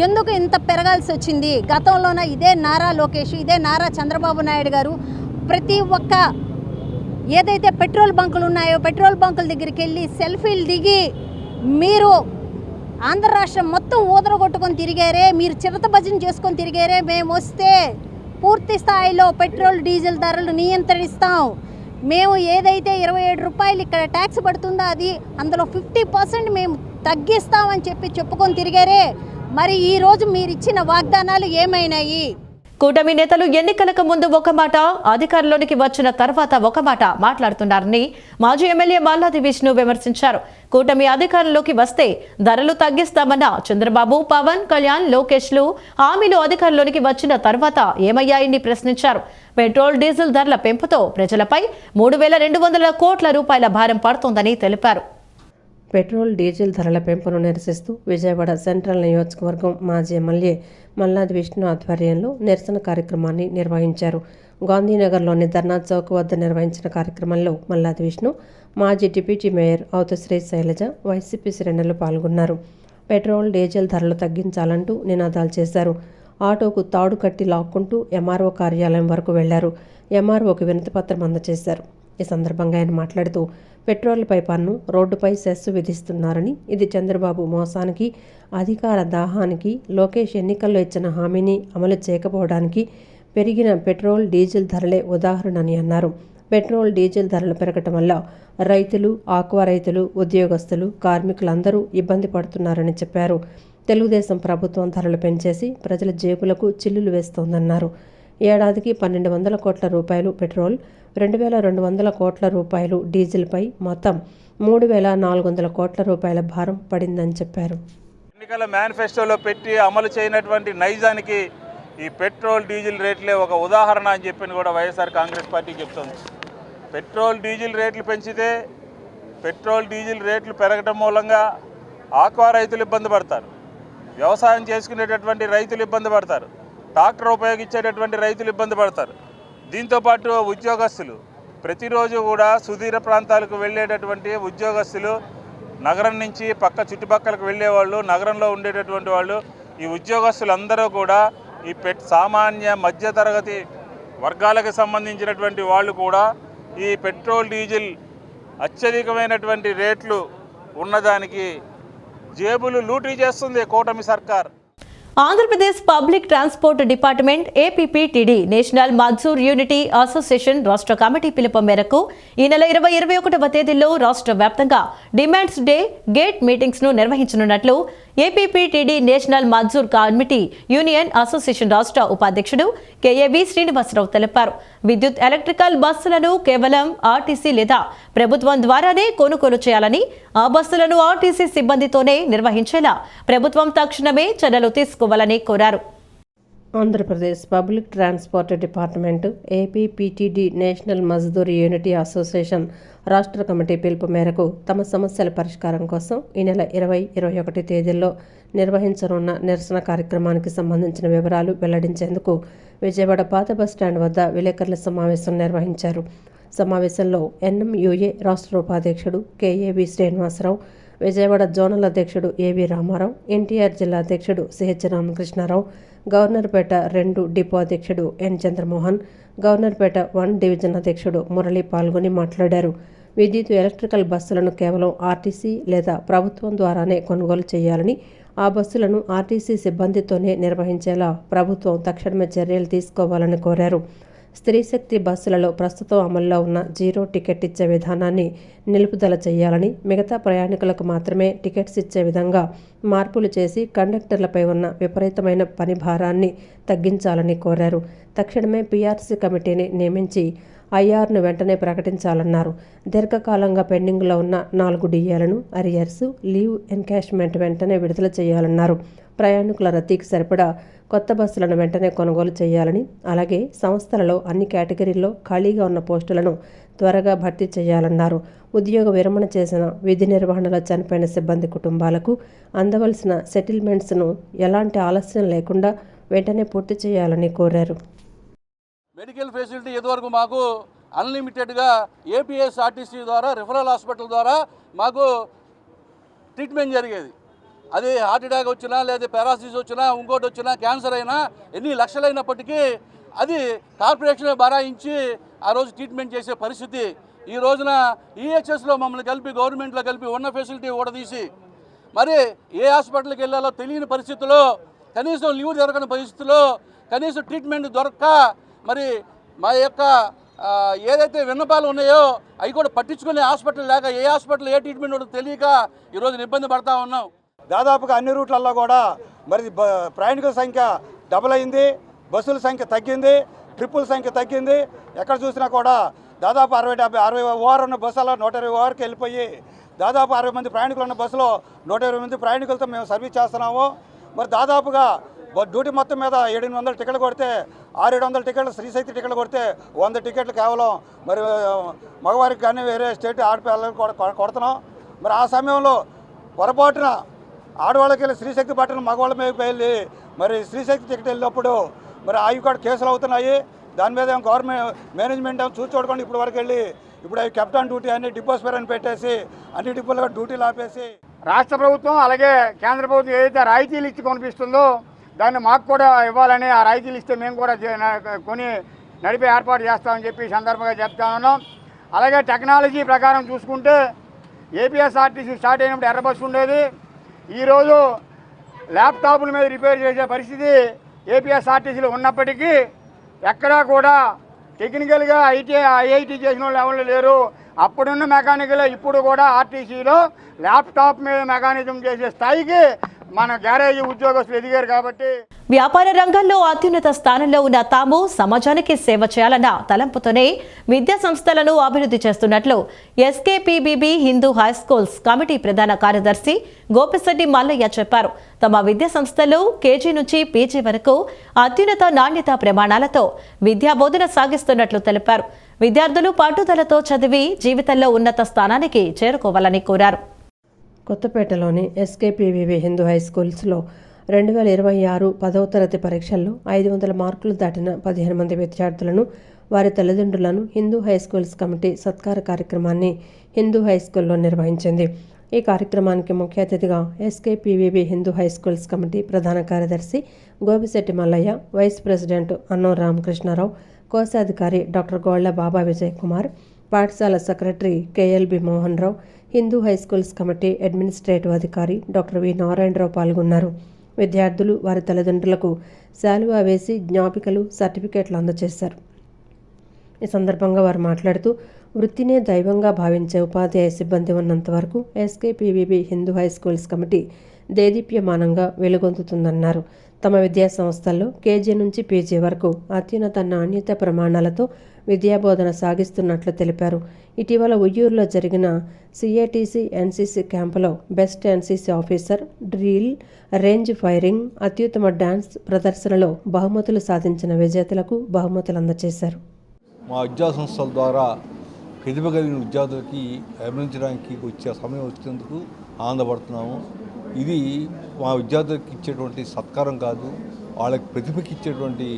ఎందుకు ఇంత పెరగాల్సి వచ్చింది? గతంలోన ఇదే నారా లోకేష్, ఇదే నారా చంద్రబాబు నాయుడు గారు ప్రతి ఒక్క ఏదైతే పెట్రోల్ బంకులు ఉన్నాయో పెట్రోల్ బంకుల దగ్గరికి వెళ్ళి సెల్ఫీలు దిగి మీరు ఆంధ్ర రాష్ట్రం మొత్తం ఊదరగొట్టుకొని తిరిగారే, మీరు చిరత భజన చేసుకొని తిరిగారే, మేము వస్తే పూర్తి స్థాయిలో పెట్రోల్, డీజిల్ ధరలు నియంత్రిస్తాం, మేము ఏదైతే 27 రూపాయలు ఇక్కడ ట్యాక్స్ పడుతుందో అది అందులో 50% మేము తగ్గిస్తామని చెప్పుకొని తిరిగారే. మరి ఈరోజు మీరు ఇచ్చిన వాగ్దానాలు ఏమైనాయి? కూటమి నేతలు ఎన్నికలకు ముందు ఒక మాట, అధికారంలోనికి వచ్చిన తర్వాత ఒక మాట మాట్లాడుతున్నారని మాజీ ఎమ్మెల్యే మల్లాది విష్ణు విమర్శించారు. కూటమి అధికారంలోకి వస్తే ధరలు తగ్గిస్తామన్న చంద్రబాబు, పవన్ కళ్యాణ్, లోకేష్లు హామీలు అధికారంలోకి వచ్చిన తర్వాత ఏమయ్యాయని ప్రశ్నించారు. పెట్రోల్, డీజిల్ ధరల పెంపుతో ప్రజలపై 3,200 కోట్ల రూపాయల భారం పడుతోందని తెలిపారు. పెట్రోల్, డీజిల్ ధరల పెంపును నిరసిస్తూ విజయవాడ సెంట్రల్ నియోజకవర్గం మాజీ ఎమ్మెల్యే మల్లాది విష్ణు ఆధ్వర్యంలో నిరసన కార్యక్రమాన్ని నిర్వహించారు. గాంధీనగర్లోని ధర్నా చౌక్ వద్ద నిర్వహించిన కార్యక్రమంలో మల్లాది విష్ణు, మాజీ డిప్యూటీ మేయర్ అవుతుశ్రీ శైలజ, వైసీపీ శ్రేణులు పాల్గొన్నారు. పెట్రోల్, డీజిల్ ధరలు తగ్గించాలంటూ నినాదాలు చేశారు. ఆటోకు తాడు కట్టి లాక్కుంటూ ఎంఆర్ఓ కార్యాలయం వరకు వెళ్లారు. ఎంఆర్ఓకి వినతిపత్రం అందజేశారు. ఈ సందర్భంగా ఆయన మాట్లాడుతూ పెట్రోల్పై పన్ను, రోడ్డుపై సెస్సు విధిస్తున్నారని, ఇది చంద్రబాబు మోసానికి, అధికార దాహానికి, లోకేష్ ఎన్నికల్లో ఇచ్చిన హామీని అమలు చేయకపోవడానికి పెరిగిన పెట్రోల్, డీజిల్ ధరలే ఉదాహరణని అన్నారు. పెట్రోల్, డీజిల్ ధరలు పెరగటం వల్ల రైతులు, ఆక్వా రైతులు, ఉద్యోగస్తులు, కార్మికులందరూ ఇబ్బంది పడుతున్నారని చెప్పారు. తెలుగుదేశం ప్రభుత్వం ధరలు పెంచేసి ప్రజల జేబులకు చిల్లులు వేస్తోందన్నారు. ఏడాదికి 1,200 కోట్ల రూపాయలు పెట్రోల్, 2,200 కోట్ల రూపాయలు డీజిల్పై మొత్తం 3,400 కోట్ల రూపాయల భారం పడిందని చెప్పారు. ఎన్నికల మేనిఫెస్టోలో పెట్టి అమలు చేయనటువంటి నైజానికి ఈ పెట్రోల్, డీజిల్ రేట్లే ఒక ఉదాహరణ అని చెప్పి కూడా వైఎస్ఆర్ కాంగ్రెస్ పార్టీ చెప్తుంది. పెట్రోల్, డీజిల్ రేట్లు పెంచితే పెట్రోల్, డీజిల్ రేట్లు పెరగడం మూలంగా ఆక్వా రైతులు ఇబ్బంది పడతారు, వ్యవసాయం చేసుకునేటటువంటి రైతులు ఇబ్బంది పడతారు, ట్రాక్టర్ ఉపయోగించేటటువంటి రైతులు ఇబ్బంది పడతారు. దీంతోపాటు ఉద్యోగస్తులు ప్రతిరోజు కూడా సుదూర ప్రాంతాలకు వెళ్ళేటటువంటి ఉద్యోగస్తులు, నగరం నుంచి పక్క చుట్టుపక్కలకు వెళ్ళేవాళ్ళు, నగరంలో ఉండేటటువంటి వాళ్ళు, ఈ ఉద్యోగస్తులందరూ కూడా ఈ సామాన్య మధ్యతరగతి వర్గాలకు సంబంధించినటువంటి వాళ్ళు కూడా ఈ పెట్రోల్, డీజిల్ అత్యధికమైనటువంటి రేట్లు ఉన్నదానికి జేబులు లూటీ చేస్తుంది కూటమి సర్కార్. Andhra Pradesh public transport department APPTD national Mazdoor unity association రాష్ట్ర కమిటీ పిలుపు మేరకు ఈ నెల 20-21వ తేదీల్లో రాష్ట్ర వ్యాప్తంగా డిమాండ్స్ డే, గేట్ మీటింగ్స్ ను నిర్వహించనున్నట్లు APPTD national Mazdoor committee union association రాష్ట్ర ఉపాధ్యక్షుడు కేఏవి శ్రీనివాసరావు తెలిపారు. విద్యుత్, ఎలక్ట్రికల్ బస్సులను కేవలం ఆర్టీసీ లేదా ప్రభుత్వం ద్వారానే కొనుగోలు చేయాలని, ఆ బస్సులను ఆర్టీసీ సిబ్బందితోనే నిర్వహించేలా ప్రభుత్వం తక్షణమే చర్యలు తీసుకోవాలని కోరారు. Andhra Pradesh public transport department APPTD national Mazdoor unity association రాష్ట్ర కమిటీ పిలుపు మేరకు తమ సమస్యల పరిష్కారం కోసం ఈ నెల 20-21 తేదీల్లో నిర్వహించనున్న నిరసన కార్యక్రమానికి సంబంధించిన వివరాలు వెల్లడించేందుకు విజయవాడ పాత బస్టాండ్ వద్ద విలేకరుల సమావేశం నిర్వహించారు. సమావేశంలో ఎన్ఎంయూఏ రాష్ట్ర ఉపాధ్యక్షుడు కేఏవి శ్రీనివాసరావు, విజయవాడ జోనల్ అధ్యక్షుడు ఏవి రామారావు, ఎన్టీఆర్ జిల్లా అధ్యక్షుడు సిహెచ్ రామకృష్ణారావు, గవర్నర్పేట 2 డిపో అధ్యక్షుడు ఎన్ చంద్రమోహన్, గవర్నర్పేట 1 డివిజన్ అధ్యక్షుడు మురళి పాల్గొని మాట్లాడారు. విద్యుత్, ఎలక్ట్రికల్ బస్సులను కేవలం ఆర్టీసీ లేదా ప్రభుత్వం ద్వారానే కొనుగోలు చేయాలని, ఆ బస్సులను ఆర్టీసీ సిబ్బందితోనే నిర్వహించేలా ప్రభుత్వం తక్షణమే చర్యలు తీసుకోవాలని కోరారు. స్త్రీశక్తి బస్సులలో ప్రస్తుతం అమల్లో ఉన్న 0 టికెట్ ఇచ్చే విధానాన్ని నిలుపుదల చేయాలని, మిగతా ప్రయాణికులకు మాత్రమే టికెట్స్ ఇచ్చే విధంగా మార్పులు చేసి కండక్టర్లపై ఉన్న విపరీతమైన పని భారాన్ని తగ్గించాలని కోరారు. తక్షణమే పీఆర్సీ కమిటీని నియమించి ఐఆర్ను వెంటనే ప్రకటించాలన్నారు. దీర్ఘకాలంగా పెండింగ్లో ఉన్న 4 డిఏలను, అరియర్స్, లీవ్ ఎన్కాష్మెంట్ వెంటనే విడుదల చేయాలన్నారు. ప్రయాణికుల రద్దీకి సరిపడా కొత్త బస్సులను వెంటనే కొనుగోలు చేయాలని, అలాగే సంస్థలలో అన్ని కేటగిరీల్లో ఖాళీగా ఉన్న పోస్టులను త్వరగా భర్తీ చేయాలన్నారు. ఉద్యోగ విరమణ చేసిన, విధి నిర్వహణలో చనిపోయిన సిబ్బంది కుటుంబాలకు అందవలసిన సెటిల్మెంట్స్ను ఎలాంటి ఆలస్యం లేకుండా వెంటనే పూర్తి చేయాలని కోరారు. మెడికల్ ఫెసిలిటీ ఇదివరకు మాకు అన్లిమిటెడ్గా ఏపీఎస్ఆర్టీసీ ద్వారా, రిఫరల్ హాస్పిటల్ ద్వారా మాకు ట్రీట్మెంట్ జరిగేది. అది హార్ట్ అటాక్ వచ్చినా, లేదా పారాసిస్ వచ్చినా, ఇంకోటి వచ్చినా, క్యాన్సర్ అయినా, ఎన్ని లక్షలైనప్పటికీ అది కార్పొరేషన్ బరాయించి ఆ రోజు ట్రీట్మెంట్ చేసే పరిస్థితి. ఈ రోజున ఈహెచ్ఎస్లో మమ్మల్ని కలిపి, గవర్నమెంట్లో కలిపి ఉన్న ఫెసిలిటీ ఊడదీసి మరి ఏ హాస్పిటల్కి వెళ్ళాలో తెలియని పరిస్థితుల్లో, కనీసం లీవ్ దొరకని పరిస్థితుల్లో, కనీసం ట్రీట్మెంట్ దొరక్క మరి మా యొక్క ఏదైతే విన్నపాలు ఉన్నాయో అవి కూడా పట్టించుకునే హాస్పిటల్ లేక, ఏ హాస్పిటల్ ఏ ట్రీట్మెంట్ తెలియక ఈరోజు ఇబ్బంది పడతా ఉన్నాం. దాదాపుగా అన్ని రూట్లలో కూడా మరి ప్రయాణికుల సంఖ్య డబుల్ అయింది. బస్సుల సంఖ్య తగ్గింది, ట్రిప్పుల సంఖ్య తగ్గింది. ఎక్కడ చూసినా కూడా దాదాపు 60 ఓవర్ ఉన్న బస్సులో 120 ఓవర్కి వెళ్ళిపోయి దాదాపు 60 మంది ప్రయాణికులు ఉన్న బస్సులో 120 మంది ప్రయాణికులతో మేము సర్వీస్ చేస్తున్నాము. మరి దాదాపుగా డ్యూటీ మొత్తం మీద 700 టికెట్లు కొడితే 600 టికెట్లు, శ్రీశక్తి టికెట్లు కొడితే 100 టికెట్లు కేవలం మరి మగవారికి కానీ వేరే స్టేట్ ఆడపిల్లలకు కొడుతున్నాం. మరి ఆ సమయంలో పొరపాటున ఆడవాళ్ళకి వెళ్ళి శ్రీశక్తి బట్టలు మగవాళ్ళ మీద వెళ్ళి మరి శ్రీశక్తి టికెట్ వెళ్ళినప్పుడు మరి అవి కూడా కేసులు అవుతున్నాయి. దాని మీద గవర్నమెంట్ మేనేజ్మెంట్ చూసుకోకుండా ఇప్పుడు వరకు వెళ్ళి ఇప్పుడు అవి కెప్టెన్ డ్యూటీ అని డిపోస్పేర్ అని పెట్టేసి అన్ని డిపోలో డ్యూటీలు ఆపేసి రాష్ట్ర ప్రభుత్వం అలాగే కేంద్ర ప్రభుత్వం ఏదైతే రాయితీలు ఇచ్చి కొనిపిస్తుందో దాన్ని మాకు కూడా ఇవ్వాలని, ఆ రాయితీలు ఇస్తే మేము కూడా కొని నడిపే ఏర్పాటు చేస్తామని చెప్పి సందర్భంగా చెప్తా ఉన్నాం. అలాగే టెక్నాలజీ ప్రకారం చూసుకుంటే ఏపీఎస్ఆర్టీసీ స్టార్ట్ అయినప్పుడు ఎర్ర బస్సు ఉండేది. ఈరోజు ల్యాప్టాప్ల మీద రిపేర్ చేసే పరిస్థితి ఏపీఎస్ఆర్టీసీలో ఉన్నప్పటికీ ఎక్కడా కూడా టెక్నికల్గా ఐఐటీ చేసిన వాళ్ళు ఎవరు లేరు. అప్పుడున్న మెకానికల్ ఇప్పుడు కూడా ఆర్టీసీలో ల్యాప్టాప్ మీద మెకానిజం చేసే స్థాయికి మన గ్యారేజీ ఉద్యోగస్తులు ఎదిగారు. కాబట్టి వ్యాపార రంగంలో అత్యున్నత స్థానంలో ఉన్న తాము సమాజానికి సేవ చేయాలన్న తలంపుతోనే విద్యా సంస్థలను అభివృద్ధి చేస్తున్నట్లు ఎస్కేపీబీబీ హిందూ హై స్కూల్స్ కమిటీ ప్రధాన కార్యదర్శి గోపిశెట్టి మల్లయ్య చెప్పారు. తమ విద్యా సంస్థలు కేజీ నుంచి పీజీ వరకు అత్యున్నత నాణ్యతా ప్రమాణాలతో విద్యా బోధన సాగిస్తున్నట్లు తెలిపారు. విద్యార్థులు పట్టుదలతో చదివి జీవితంలో ఉన్నత స్థానానికి చేరుకోవాలని కోరారు. కొత్తపేటలోని ఎస్కేపీబీబీ హిందూ హై స్కూల్స్లో 2026 10వ తరగతి పరీక్షల్లో 500 మార్కులు దాటిన 15 మంది విద్యార్థులను, వారి తల్లిదండ్రులను హిందూ హై స్కూల్స్ కమిటీ సత్కార కార్యక్రమాన్ని హిందూ హై స్కూల్లో నిర్వహించింది. ఈ కార్యక్రమానికి ముఖ్య అతిథిగా SKPBB Hindu high schools committee ప్రధాన కార్యదర్శి గోపిశెట్టి మల్లయ్య, వైస్ ప్రెసిడెంట్ అన్నో రామకృష్ణారావు, కోశాధికారి డాక్టర్ గోళ్ల బాబా విజయ్ కుమార్, పాఠశాల secretary KLB Mohan Rao, Hindu high schools committee administrative అధికారి డాక్టర్ వి నారాయణరావు పాల్గొన్నారు. విద్యార్థులు వారి తల్లిదండ్రులకు శాలువా వేసి జ్ఞాపికలు, సర్టిఫికేట్లు అందజేశారు. ఈ సందర్భంగా వారు మాట్లాడుతూ వృత్తినే దైవంగా భావించే ఉపాధ్యాయ సిబ్బంది ఉన్నంత వరకు ఎస్కేపీబీబీ హిందూ హై స్కూల్స్ కమిటీ దేదీప్యమానంగా వెలుగొందుతుందన్నారు. తమ విద్యా సంస్థల్లో కేజీ నుంచి పీజీ వరకు అత్యున్నత నాణ్యత ప్రమాణాలతో విద్యాబోధన సాగిస్తున్నట్లు తెలిపారు. ఇటీవల ఉయ్యూరులో జరిగిన సిఏటీసీ ఎన్సీసీ క్యాంపులో best NCC officer, drill, range firing, అత్యుత్తమ డాన్స్ ప్రదర్శనలో బహుమతులు సాధించిన విజేతలకు బహుమతులు అందజేశారు. మా విద్యా సంస్థల ద్వారా ప్రతిభ కలిగిన విద్యార్థులకి అభినందించడానికి వచ్చే సమయం వచ్చేందుకు ఆనందపడుతున్నాము. ఇది మా విద్యార్థులకు ఇచ్చేటువంటి సత్కారం కాదు, వాళ్ళకి ప్రతిభకి ఇచ్చేటువంటి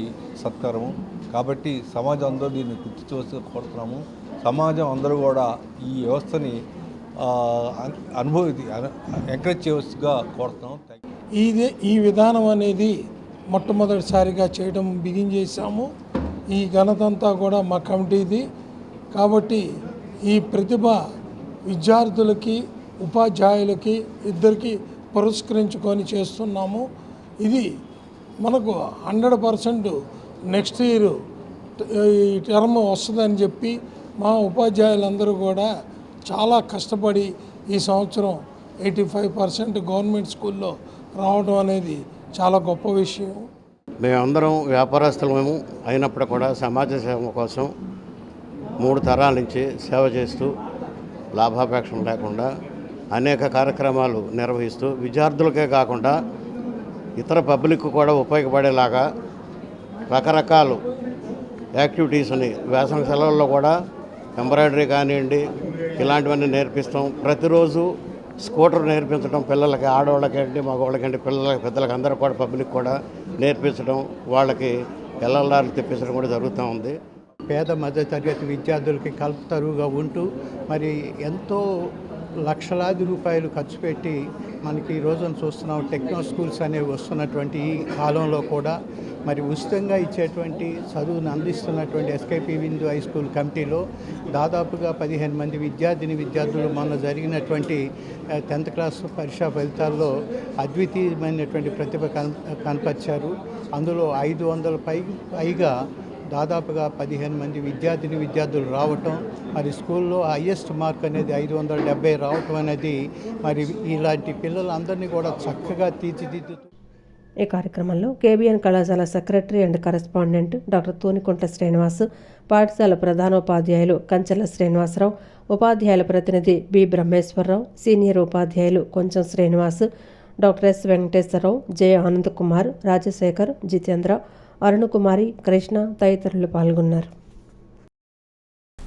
సత్కారము. కాబట్టి సమాజం అందరూ దీన్ని గుర్తించవలసి కోరుతున్నాము. సమాజం అందరూ కూడా ఈ వ్యవస్థని ఎంకరేజ్ చేయవలసిగా కోరుతున్నాము. ఈ విధానం అనేది మొట్టమొదటిసారిగా చేయడం బిగిన్ చేశాము. ఈ ఘనతంతా కూడా మా కమిటీది. కాబట్టి ఈ ప్రతిభ విద్యార్థులకి, ఉపాధ్యాయులకి ఇద్దరికి పురస్కరించుకొని చేస్తున్నాము. ఇది మనకు 100% నెక్స్ట్ ఇయర్ ఈ టర్మ్ వస్తుందని చెప్పి మా ఉపాధ్యాయులందరూ కూడా చాలా కష్టపడి ఈ సంవత్సరం 85% గవర్నమెంట్ స్కూల్లో రావడం అనేది చాలా గొప్ప విషయం. మేమందరం వ్యాపారస్తులము అయినప్పుడు కూడా సమాజ సేవ కోసం 3 తరాల నుంచి సేవ చేస్తూ లాభాపేక్షం లేకుండా అనేక కార్యక్రమాలు నిర్వహిస్తూ విద్యార్థులకే కాకుండా ఇతర పబ్లిక్ కూడా ఉపయోగపడేలాగా రకరకాల యాక్టివిటీస్ని వేసవి సెలవుల్లో కూడా ఎంబ్రాయిడరీ కానివ్వండి ఇలాంటివన్నీ నేర్పిస్తాం. ప్రతిరోజు స్కూటర్ నేర్పించడం పిల్లలకి, ఆడవాళ్ళకండి మగవాళ్ళకండి, పిల్లలకి, పెద్దలకి అందరూ కూడా పబ్లిక్ కూడా నేర్పించడం, వాళ్ళకి ఎల్ఎల్ఆర్లు తెప్పించడం కూడా జరుగుతూ ఉంది. పేద మధ్యతరగతి విద్యార్థులకి కల్పతరువుగా ఉంటూ మరి ఎంతో లక్షలాది రూపాయలు ఖర్చు పెట్టి మనకి ఈ రోజున చూస్తున్నాం టెక్నో స్కూల్స్ అనేవి వస్తున్నటువంటి ఈ కాలంలో కూడా మరి ఉచితంగా ఇచ్చేటువంటి చదువును అందిస్తున్నటువంటి ఎస్కేపీబీ హిందూ హై స్కూల్ కమిటీలో దాదాపుగా 15 మంది విద్యార్థులు మొన్న జరిగినటువంటి 10th క్లాస్ పరీక్షా ఫలితాల్లో అద్వితీయమైనటువంటి ప్రతిభ కనపరిచారు. అందులో 500 పైగా దాదాపుగా 15 మంది విద్యార్థులు రావటం, మరి స్కూల్లో హయ్యెస్ట్ మార్క్ అనేది 570 రావటం అనేది మరి ఇలాంటి పిల్లలందరినీ కూడా చక్కగా తీర్చిదిద్దుతూ ఈ కార్యక్రమంలో కేబీఎన్ కళాశాల secretary and correspondent doctor Tunikuntla Srinivas, పాఠశాల ప్రధానోపాధ్యాయులు కంచెల శ్రీనివాసరావు, ఉపాధ్యాయుల ప్రతినిధి బి బ్రహ్మేశ్వరరావు, సీనియర్ ఉపాధ్యాయులు కొంచెం Srinivas, doctor S Venkateswararao, J Anand Kumar, Rajasekhar, Jitendra, Arunakumari, Krishna తదితరులు పాల్గొన్నారు.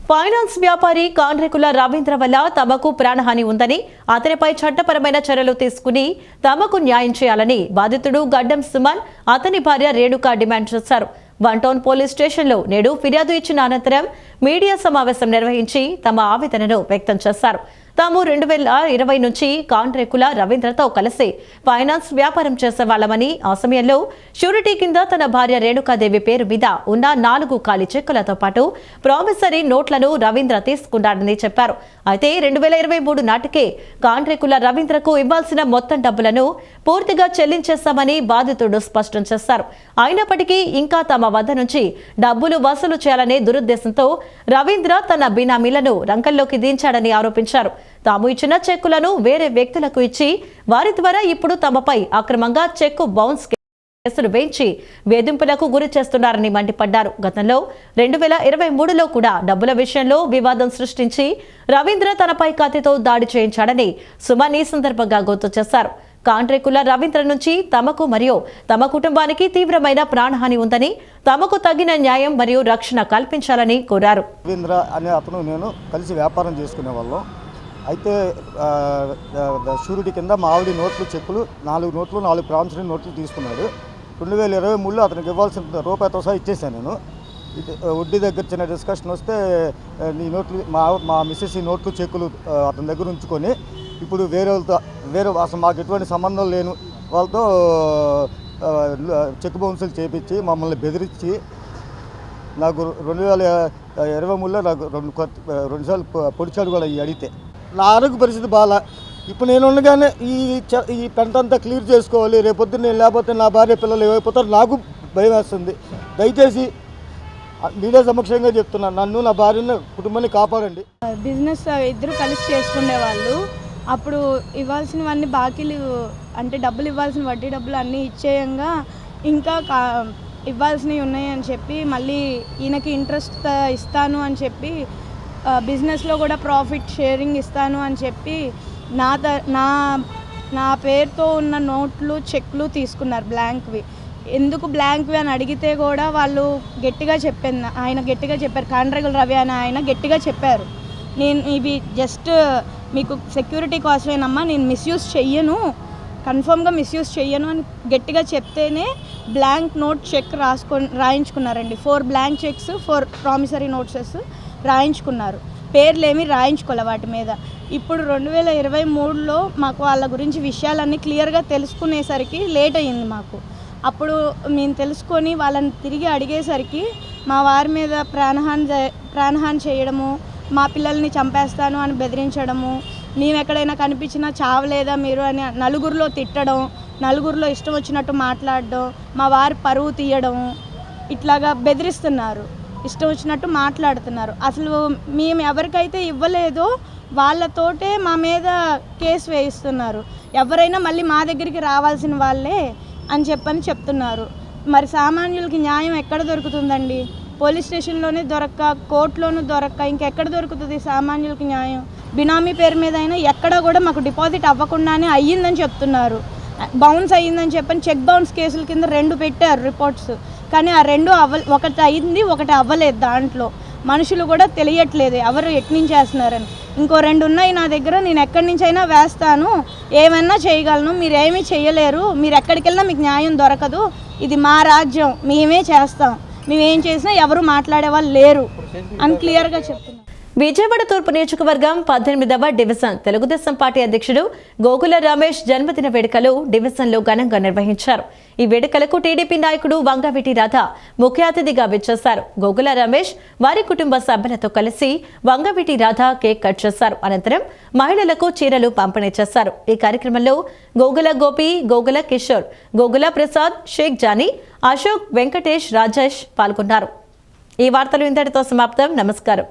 ఫైనాన్స్ వ్యాపారి కాండ్రేకుల రవీంద్ర వల్ల తమకు ప్రాణహాని ఉందని, అతనిపై చట్టపరమైన చర్యలు తీసుకుని తమకు న్యాయం చేయాలని బాధితుడు గడ్డం సుమన్, అతని భార్య రేణుక డిమాండ్ చేశారు. వన్ టౌన్ పోలీస్ స్టేషన్లో నేడు ఫిర్యాదు ఇచ్చిన అనంతరం మీడియా సమావేశం నిర్వహించి తమ ఆవేదనను వ్యక్తం చేశారు. తాము 2020 నుంచి కాండ్రేకుల రవీంద్రతో కలిసి ఫైనాన్స్ వ్యాపారం చేసేవాళ్లమని, ఆ సమయంలో షూరిటీ కింద తన భార్య రేణుకాదేవి పేరు మీద ఉన్న 4 ఖాళీ చెక్కులతో పాటు ప్రామిసరీ నోట్లను రవీంద్ర తీసుకున్నాడని చెప్పారు. అయితే 2023 నాటికే కాండ్రేకుల రవీంద్రకు ఇవ్వాల్సిన మొత్తం డబ్బులను పూర్తిగా చెల్లించేస్తామని బాధితుడు స్పష్టం చేశారు. అయినప్పటికీ ఇంకా తమ వద్ద నుంచి డబ్బులు వసూలు చేయాలనే దురుద్దేశంతో రవీంద్ర తన బినామీలను రంగంలోకి దించాడని ఆరోపించారు. తాము ఇచ్చిన చెక్కులను వేరే వ్యక్తులకు ఇచ్చి వారి ద్వారా ఇప్పుడు తమపై అక్రమంగా చెక్కు బౌన్స్ కేసులు వేయించి వేధింపులకు గురి చేస్తున్నారని మండిపడ్డారు. గతంలో 2023లో కూడా డబ్బుల విషయంలో వివాదం సృష్టించి రవీంద్ర తనపై కత్తితో దాడి చేయించాడని సుమన్ ఈ సందర్భంగా గుర్తు చేశారు. కాండ్రేకుల రవీంద్ర నుంచి తమకు మరియు తమ కుటుంబానికి తీవ్రమైన ప్రాణహాని ఉందని, తమకు తగిన న్యాయం మరియు రక్షణ కల్పించాలని కోరారు. రవీంద్ర అనే అతను నేను కలిసి వ్యాపారం చేసుకునే వాళ్ళం. అయితే షూరిటీ కింద మా ఆవిడ నోట్లు చెక్కులు 4 నోట్లు 4 ప్రామిసరీ నోట్లు తీసుకున్నాడు. 2023లో అతనికి ఇవ్వాల్సిన రూపాయితో సహా ఇచ్చేసాను నేను. వడ్డీ దగ్గర చిన్న డిస్కషన్ వస్తే ఈ నోట్లు మా మిస్సెస్ ఈ నోట్లు చెక్కులు అతని దగ్గర ఉంచుకొని ఇప్పుడు వేరే అసలు మాకు ఎటువంటి సంబంధం లేని వాళ్ళతో చెక్ బౌన్సులు చేపించి మమ్మల్ని బెదిరించి నాకు 2023లో నాకు 2 సార్లు పొడిచాడు కూడా ఈ అడిగితే. నా ఆరోగ్య పరిస్థితి బాగా. ఇప్పుడు నేను ఉండగానే ఈ పెంటంతా క్లియర్ చేసుకోవాలి. రేపొద్దు నేను లేకపోతే నా భార్య పిల్లలు ఏమైపోతారు నాకు భయం వేస్తుంది. దయచేసి మీడియా సమక్షంగా చెప్తున్నాను, నన్ను నా భార్యను కుటుంబాన్ని కాపాడండి. బిజినెస్ ఇద్దరు కలిసి చేసుకునే వాళ్ళు. అప్పుడు ఇవ్వాల్సినవన్నీ బాకీలు అంటే డబ్బులు ఇవ్వాల్సిన వడ్డీ డబ్బులు అన్నీ ఇచ్చేయంగా ఇంకా ఇవ్వాల్సినవి ఉన్నాయని చెప్పి మళ్ళీ ఈయనకి ఇంట్రెస్ట్ ఇస్తాను అని చెప్పి బిజినెస్లో కూడా ప్రాఫిట్ షేరింగ్ ఇస్తాను అని చెప్పి నా పేరుతో ఉన్న నోట్లు చెక్లు తీసుకున్నారు బ్లాంక్వి. ఎందుకు బ్లాంక్వి అని అడిగితే కూడా వాళ్ళు ఆయన గట్టిగా చెప్పారు. కాండ్రేకుల రవి అని ఆయన గట్టిగా చెప్పారు, నేను ఇవి జస్ట్ మీకు సెక్యూరిటీ కోసమేనమ్మా, నేను మిస్యూజ్ చెయ్యను, కన్ఫర్మ్గా మిస్యూజ్ చెయ్యను అని గట్టిగా చెప్తేనే బ్లాంక్ నోట్ చెక్ రాయించుకున్నారండి. 4 బ్లాంక్ చెక్స్ 4 ప్రామిసరీ నోట్సెస్ రాయించుకున్నారు. పేర్లేమి రాయించుకోలే వాటి మీద. ఇప్పుడు 2023లో మాకు వాళ్ళ గురించి విషయాలన్నీ క్లియర్గా తెలుసుకునేసరికి లేట్ అయ్యింది మాకు. అప్పుడు మేము తెలుసుకొని వాళ్ళని తిరిగి అడిగేసరికి మా వారి మీద ప్రాణహాని చేయడము, మా పిల్లల్ని చంపేస్తాను అని బెదిరించడము, మేము ఎక్కడైనా కనిపించినా చావలేదా మీరు అని నలుగురిలో తిట్టడం, నలుగురిలో ఇష్టం వచ్చినట్టు మాట్లాడడం, మా వారి పరువు తీయడం, ఇట్లాగా బెదిరిస్తున్నారు, ఇష్టం వచ్చినట్టు మాట్లాడుతున్నారు. అసలు మేము ఎవరికైతే ఇవ్వలేదో వాళ్ళతోటే మా మీద కేసు వేయిస్తున్నారు. ఎవరైనా మళ్ళీ మా దగ్గరికి రావాల్సిన వాళ్ళే అని చెప్తున్నారు. మరి సామాన్యులకి న్యాయం ఎక్కడ దొరుకుతుందండి? పోలీస్ స్టేషన్లోనే దొరక్క, కోర్టులోనూ దొరక్క, ఇంకెక్కడ దొరుకుతుంది సామాన్యులకి న్యాయం? బినామీ పేరు మీద అయినా ఎక్కడ కూడా మాకు డిపాజిట్ అవ్వకుండానే అయ్యిందని చెప్తున్నారు. బౌన్స్ అయ్యిందని చెప్పని చెక్ బౌన్స్ కేసుల కింద 2 పెట్టారు రిపోర్ట్స్. కానీ ఆ 2 ఒకటి అయ్యింది, ఒకటి అవ్వలేదు. దాంట్లో మనుషులు కూడా తెలియట్లేదు ఎవరు ఎట్నుంచి చేస్తున్నారని. ఇంకో 2 ఉన్నాయి నా దగ్గర, నేను ఎక్కడి నుంచి అయినా వేస్తాను, ఏమైనా చేయగలను, మీరేమీ చేయలేరు, మీరు ఎక్కడికి వెళ్ళినా మీకు న్యాయం దొరకదు, ఇది మా రాజ్యం, మేమే చేస్తాం, మేమేం చేసినా ఎవరు మాట్లాడే వాళ్ళు లేరు అని క్లియర్గా చెప్తున్నారు. విజయవాడ తూర్పు నియోజకవర్గం 18వ డివిజన్ తెలుగుదేశం పార్టీ అధ్యక్షుడు గోగుల రమేష్ జన్మదిన వేడుకలు డివిజన్లో ఘనంగా నిర్వహించారు. ఈ వేడుకలకు టీడీపీ నాయకుడు వంగవీటి రాధ ముఖ్య అతిథిగా విచ్చేశారు. గోగుల రమేష్ వారి కుటుంబ సభ్యులతో కలిసి వంగవీటి రాధ కేక్ కట్ చేశారు. అనంతరం మహిళలకు చీరలు పంపిణీ చేశారు. ఈ కార్యక్రమంలో గోగుల గోపి, గోగుల కిషోర్, గోగుల ప్రసాద్, షేక్ జానీ, అశోక్, వెంకటేష్, రాజేష్ పాల్గొన్నారు. ఈ వార్తలు ఇంతటితో సమాప్తం. నమస్కారం.